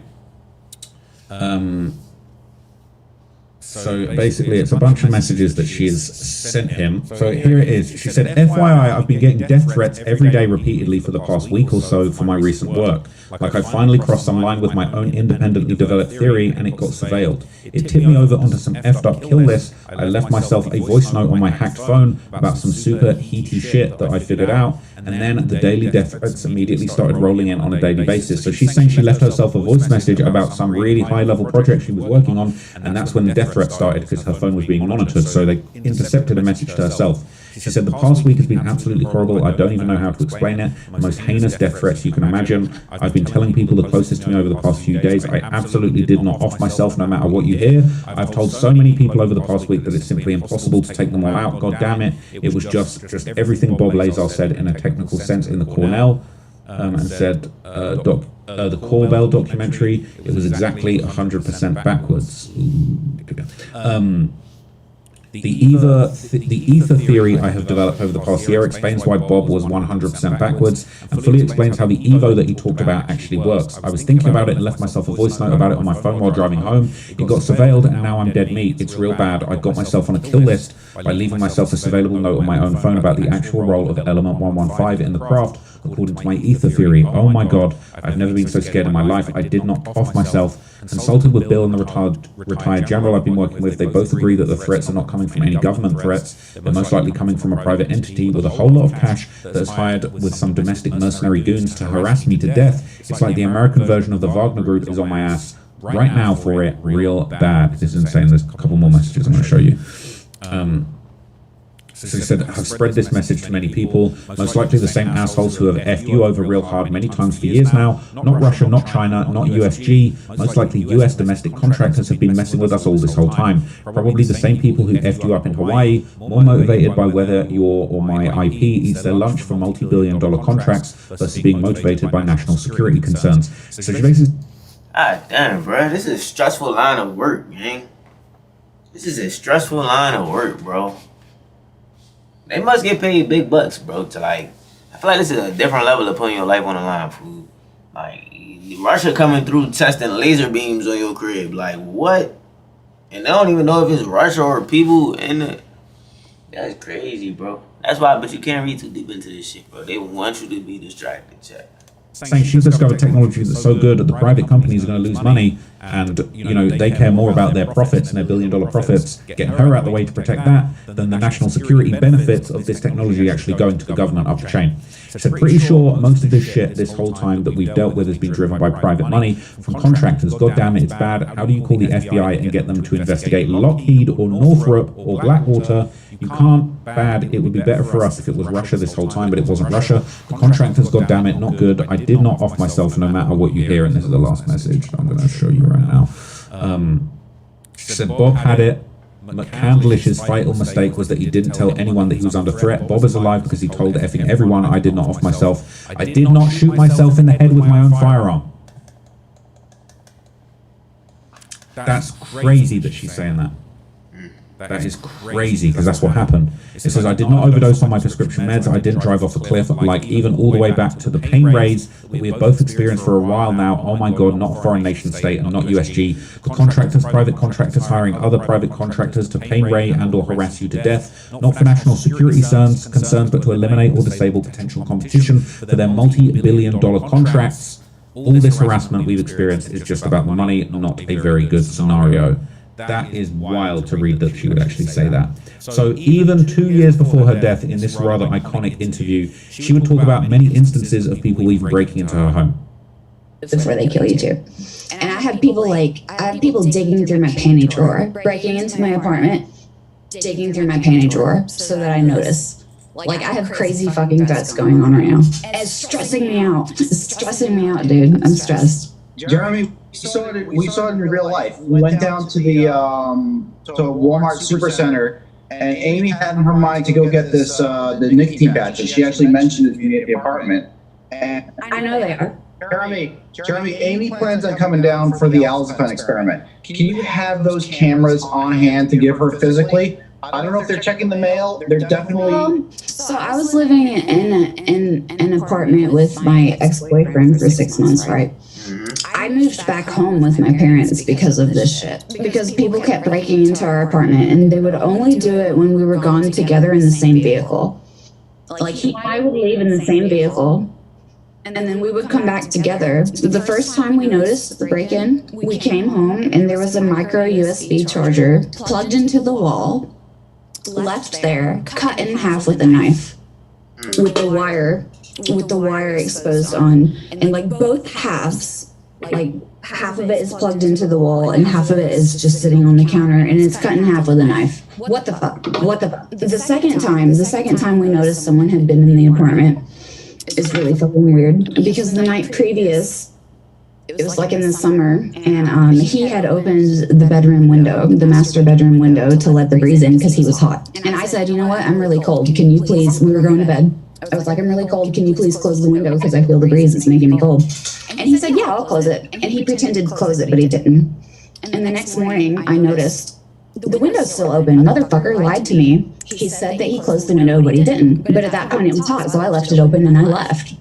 So basically, it's a bunch of messages that she has sent him. So here it is. She said, FYI, I've been getting death threats every day repeatedly for the past week or so for my recent work. Like I finally crossed some line with my own independently developed theory and it got surveilled. It tipped me over onto some effed up kill list. I left myself a voice note on my hacked phone about some super heaty shit that I figured out. And then the daily death threats immediately started rolling in on a daily basis. So she's saying she left herself a voice message about some really high level project she was working on. And that's when the death threat started because her phone was being monitored. So they intercepted a message to herself. She said, the past week has been absolutely horrible. I don't even know how to explain it. The most heinous death threats you can imagine. I've been telling people the closest to me over the past few days. I absolutely did not off myself no matter what you hear. I've told so many people over the past week that it's simply impossible to take them all out. God damn it. It was just everything Bob Lazar said in a technical sense in the Cornell. And said the Corbell documentary, it was exactly 100% backwards. The ether theory I have developed over the past year explains why Bob was 100% backwards and fully explains how the Evo that he talked about actually works. I was thinking about it and left myself a voice note about it on my phone while driving home. It got surveilled and now I'm dead meat. It's real bad. I got myself on a kill list by leaving myself a surveillable note on my own phone about the actual role of element 115 in the craft according to my ether theory. Oh my god, I've never been so scared in my life. I did not off myself. Consulted with Bill and the retired general I've been working with. They both agree that the threats are not coming from any government threats. They're most likely coming from a private entity with a whole lot of cash that is hired with some domestic mercenary goons to harass me to death. It's like the American version of the Wagner Group is on my ass right now for it real bad. This is insane. There's a couple more messages I'm going to show you. So he said, I've spread this message to many people, most likely the same assholes who have effed you over real hard many times for years now. Not Russia, not China, not USG. Most likely US domestic contractors have been messing with us all this whole time. Probably the same people who effed you up in Hawaii, more motivated by whether your or my IP eats their lunch for multi-billion-dollar contracts versus being motivated by national security concerns. So she basically... Ah, damn, bro. This is a stressful line of work, gang. This is a stressful line of work, bro. They must get paid big bucks, bro, to like... I feel like this is a different level of putting your life on the line, fool. Like, Russia coming through testing laser beams on your crib. Like, what? And they don't even know if it's Russia or people in it. That's crazy, bro. That's why, but you can't read too deep into this shit, bro. They want you to be distracted, chat. Saying she's discovered technology that's so good that the private companies are going to lose money, and they care more about their profits and their billion-dollar profits, getting her out the way to protect that, than the national security benefits of this technology actually going to the government up the chain. So pretty sure most of this shit this whole time that we've dealt with has been driven by private money from contractors. God damn it, it's bad. How do you call the FBI and get them to investigate Lockheed or Northrop or Blackwater? You can't. Bad. It would be better for us if it was Russia this whole time, but it wasn't Russia. The contractors, god damn it, not good. I did not off myself no matter what you hear, and this is the last message I'm going to show you right now. She said Bob had it. McCandlish's fatal mistake was that he didn't tell anyone that he was under threat. Bob is alive because he told effing everyone. I did not off myself. I did not shoot myself in the head with my own firearm. That's crazy that she's saying that. That is crazy, because that's what happened. It says, I did not overdose on my prescription meds. I didn't drive off a cliff, like even all the way back to the pain raids that we have both experienced for a while now. Oh my God, not a foreign nation state and not USG. The contractors, private contractors hiring other private contractors to pain ray and or harass you to death. Not for national security concerns, but to eliminate or disable potential competition for their multi-billion-dollar contracts. All this harassment we've experienced is just about the money, not a very good scenario. That is wild to read that she would actually say that. So even 2 years before her death, in this rather iconic interview, she would talk about many instances of people even breaking into her home. Before they kill you too. And I have people digging through my panty drawer, breaking into my apartment, digging through my panty drawer so that I notice. Like, I have crazy fucking threats going on right now. It's stressing me out. It's stressing me out, dude. I'm stressed. Jeremy, we saw it in real life. We went down to the to Walmart Supercenter, and Amy had in her mind to go get this the nicotine patches. She actually mentioned it to me at the apartment. And I know they are. Jeremy, Amy plans on coming down for the Alzheimer's experiment. Can you have those cameras on hand to give her physically? I don't know if they're checking the mail. They're definitely. So I was living in an apartment with my ex-boyfriend for 6 months, right? I moved back home with my parents because of this shit. Because people kept breaking into our apartment, and they would only do it when we were gone together in the same vehicle. Like, he and I would leave in the same vehicle, and then we would come back together. The first time we noticed the break-in, we came home, and there was a micro USB charger plugged into the wall, left there, cut in half with a knife, with the wire exposed on, and like both halves, like half of it is plugged into the wall and half of it is just sitting on the counter, and it's cut in half with a knife. What the fuck? What the fuck? The second time we noticed someone had been in the apartment is really fucking weird, because the night previous, it was like in the summer, and he had opened the bedroom window, the master bedroom window, to let the breeze in because he was hot. And I said, you know what? I'm really cold. Can you please, we were going to bed. I was like, I'm really cold. Can you please close the window because I feel the breeze is making me cold? And he said, yeah, I'll close it. And he pretended to close it, but he didn't. And the next morning, I noticed the window's still open. Motherfucker lied to me. He said that he closed the window, but he didn't. But at that point, it was hot, so I left it open and I left.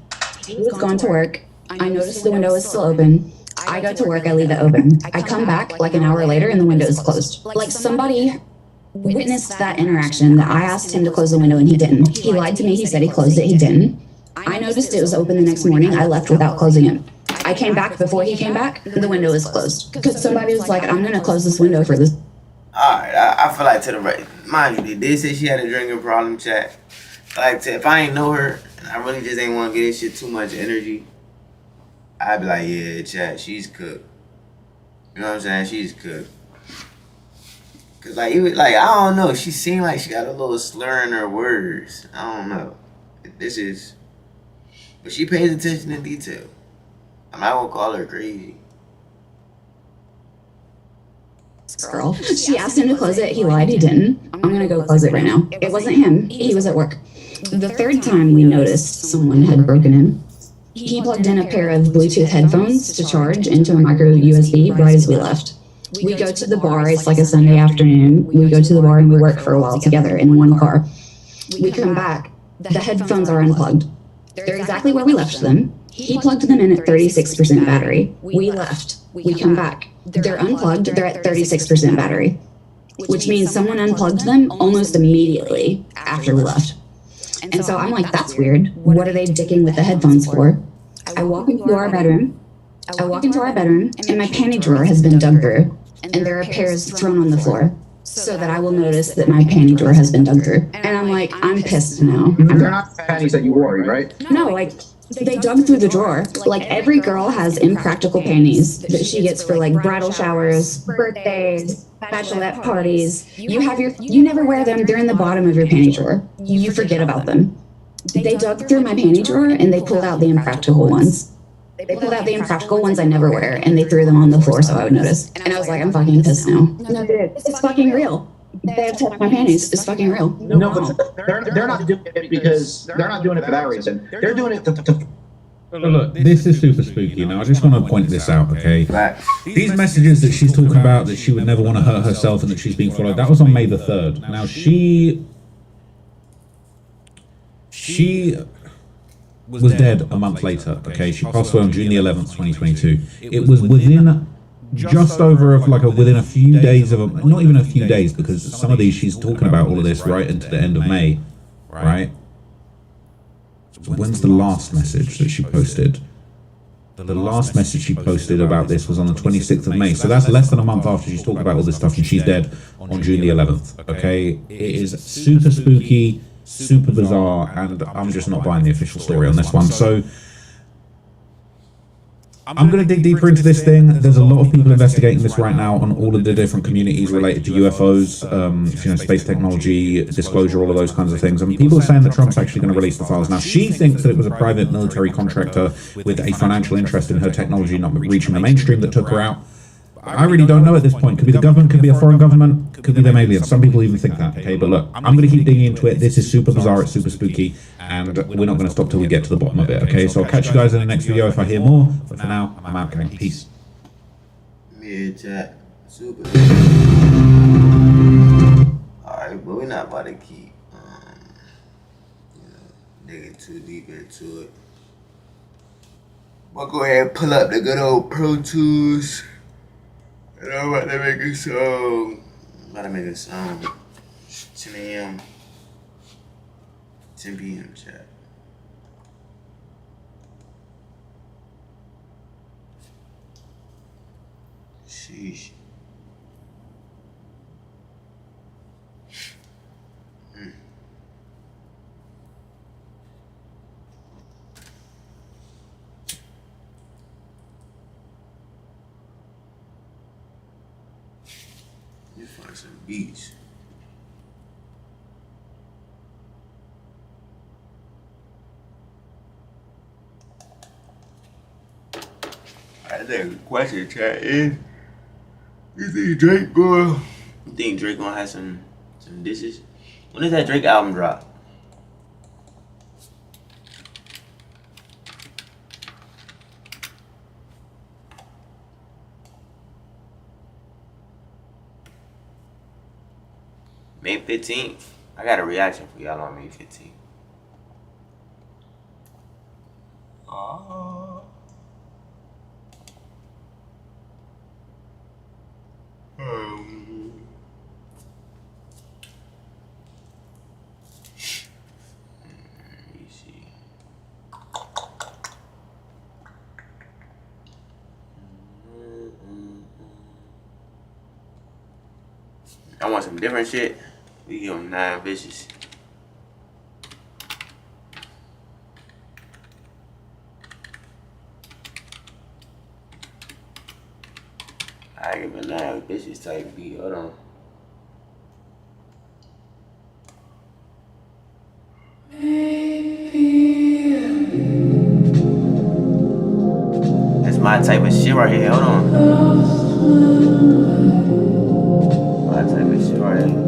He was gone to work. I noticed the window was still open. I go to work, I leave it open. I come back like an hour later and the window is closed. Like, somebody witnessed that interaction, that I asked him to close the window and he didn't. He lied to me, he said he closed it, he didn't. I noticed it was open the next morning, I left without closing it. I came back before he came back, the window was closed. Because somebody was like, I'm gonna close this window for this. Alright, I feel like to the right. Mind you, they did say she had a drinking problem, chat. Like, if I ain't know her, and I really just ain't want to get this shit too much energy, I'd be like, yeah, chat, she's cooked. You know what I'm saying? She's good. Cause like it was, like I don't know, she seemed like she got a little slur in her words. I don't know. This is, but she pays attention to detail. I'm not gonna call her crazy. Girl, she asked him to close it. He lied. He didn't. I'm gonna go close it right now. It wasn't him. He was at work. The third time we noticed someone had broken in, he plugged in a pair of Bluetooth headphones to charge into a micro USB right as we left. We go to the bar. It's like a Sunday afternoon. We go to the bar and we work for a while together in one car. We come back. The headphones are unplugged. They're exactly where we left them. He plugged them in at 36% battery. We left. We come back. They're unplugged. They're at 36% battery, which means someone unplugged them almost immediately after we left. And so I'm like, that's weird. What are they dicking with the headphones for? I walk into our bedroom. and my panty drawer has been dug through, and there are pairs thrown on the floor, so that I will notice that my panty drawer has been dug through. And I'm like, I'm pissed now. They're not panties that you wore, right? No, like, they dug through the drawer. Like, every girl has impractical panties that she gets for, like, bridal showers, birthdays, bachelorette parties. You never wear them. They're in the bottom of your panty drawer. You forget about them. They dug through my panty drawer, and they pulled out the impractical ones. They pulled out the impractical ones I never wear, and they threw them on the floor so I would notice. And I was like, I'm fucking pissed now. No, dude, it's fucking real. They have touched my panties. It's fucking real. No, but they're not doing it because they're not doing it for that reason. They're doing it to Look, this is super spooky. Now, I just want to point this out, okay? These messages that she's talking about, that she would never want to hurt herself and that she's being followed, that was on May the 3rd. Now, she was dead a month later, okay? She passed away on June the 11th, 2022. It was within just over within a few days of not even a few days, because some of these she's talking about all of this right into the end of May, right? So when's the last message that she posted? The last message she posted about this was on the 26th of May, so that's less than a month after she's talking about all this stuff, and she's dead on June the 11th, okay? It is super spooky, super bizarre, and I'm just not buying the official story on this one. So I'm going to dig deeper into this thing. There's a lot of people investigating this right now on all of the different communities related to UFOs, space technology, disclosure, all of those kinds of things. And people are saying that Trump's actually going to release the files. Now, she thinks that it was a private military contractor with a financial interest in her technology not reaching the mainstream that took her out. I really don't know at this point. Could be the government, could be a foreign government, could be them aliens. Some people even think that, okay? But look, I'm going to keep digging into it. This is super bizarre, it's super spooky, and we're not going to stop till we get to the bottom of it, okay? So I'll catch you guys in the next video if I hear more. But for now, I'm out, gang. Peace. Yeah, chat. Super. Alright, but we're not about to keep digging too deep into it. We'll go ahead and pull up the good old Pro Tools. And I'm about to make a song. 10 a.m. 10 p.m. chat. Sheesh. You find some beats. I think the question chat is, you think Drake gonna have some dishes? When does that Drake album drop? May 15th. I got a reaction for y'all on May 15th. Let me see. I want some different shit. We give them 9 bitches. I give a now bitches type beat. Hold on. That's my type of shit right here. Hold on. My type of shit right here.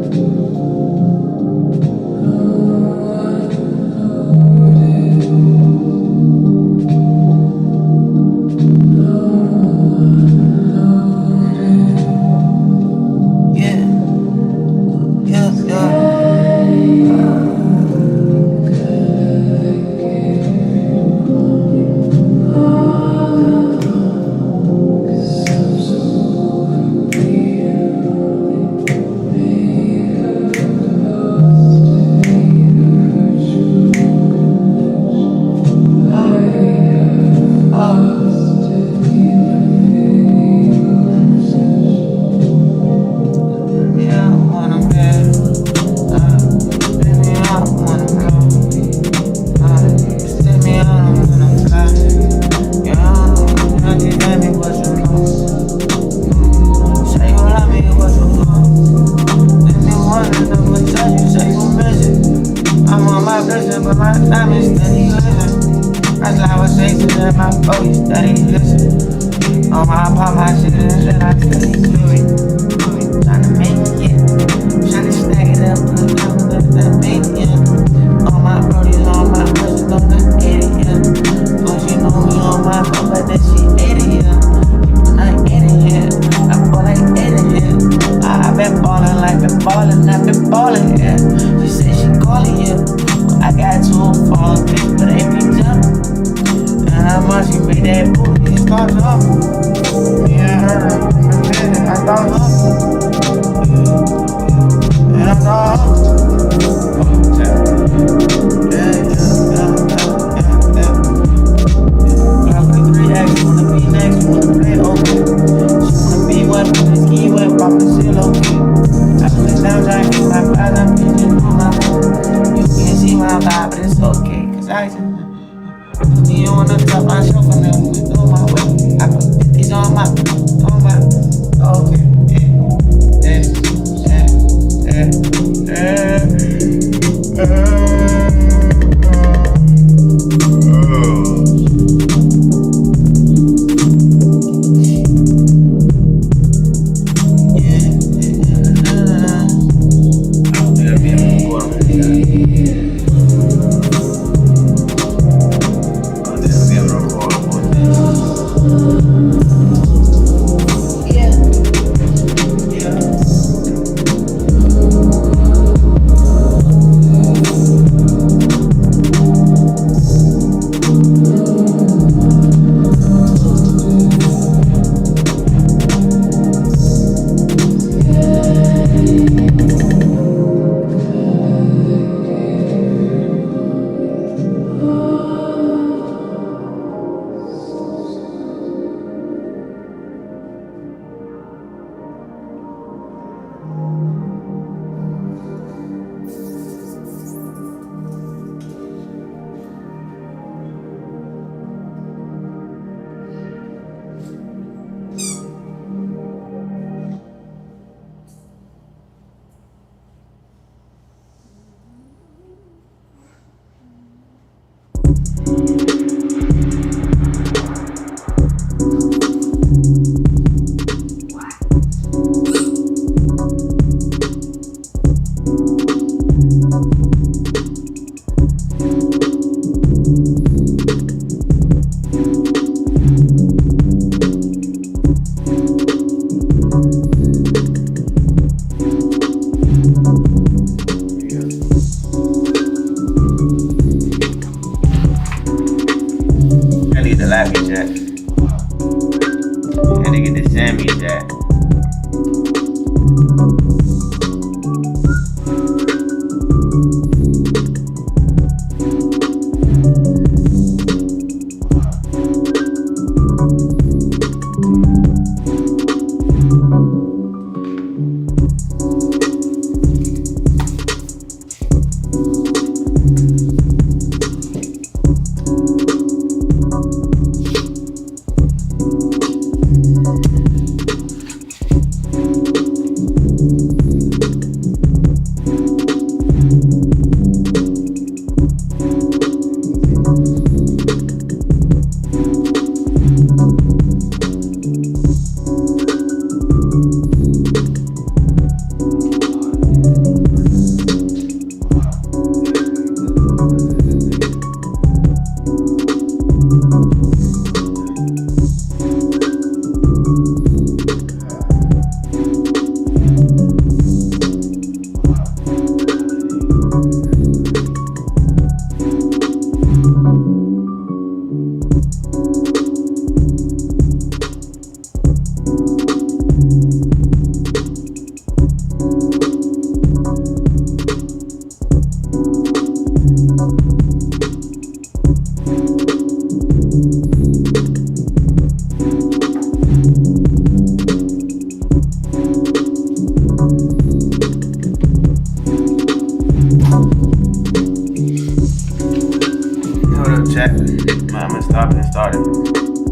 I need the Laffy Jack. And to get the Sammy Jack.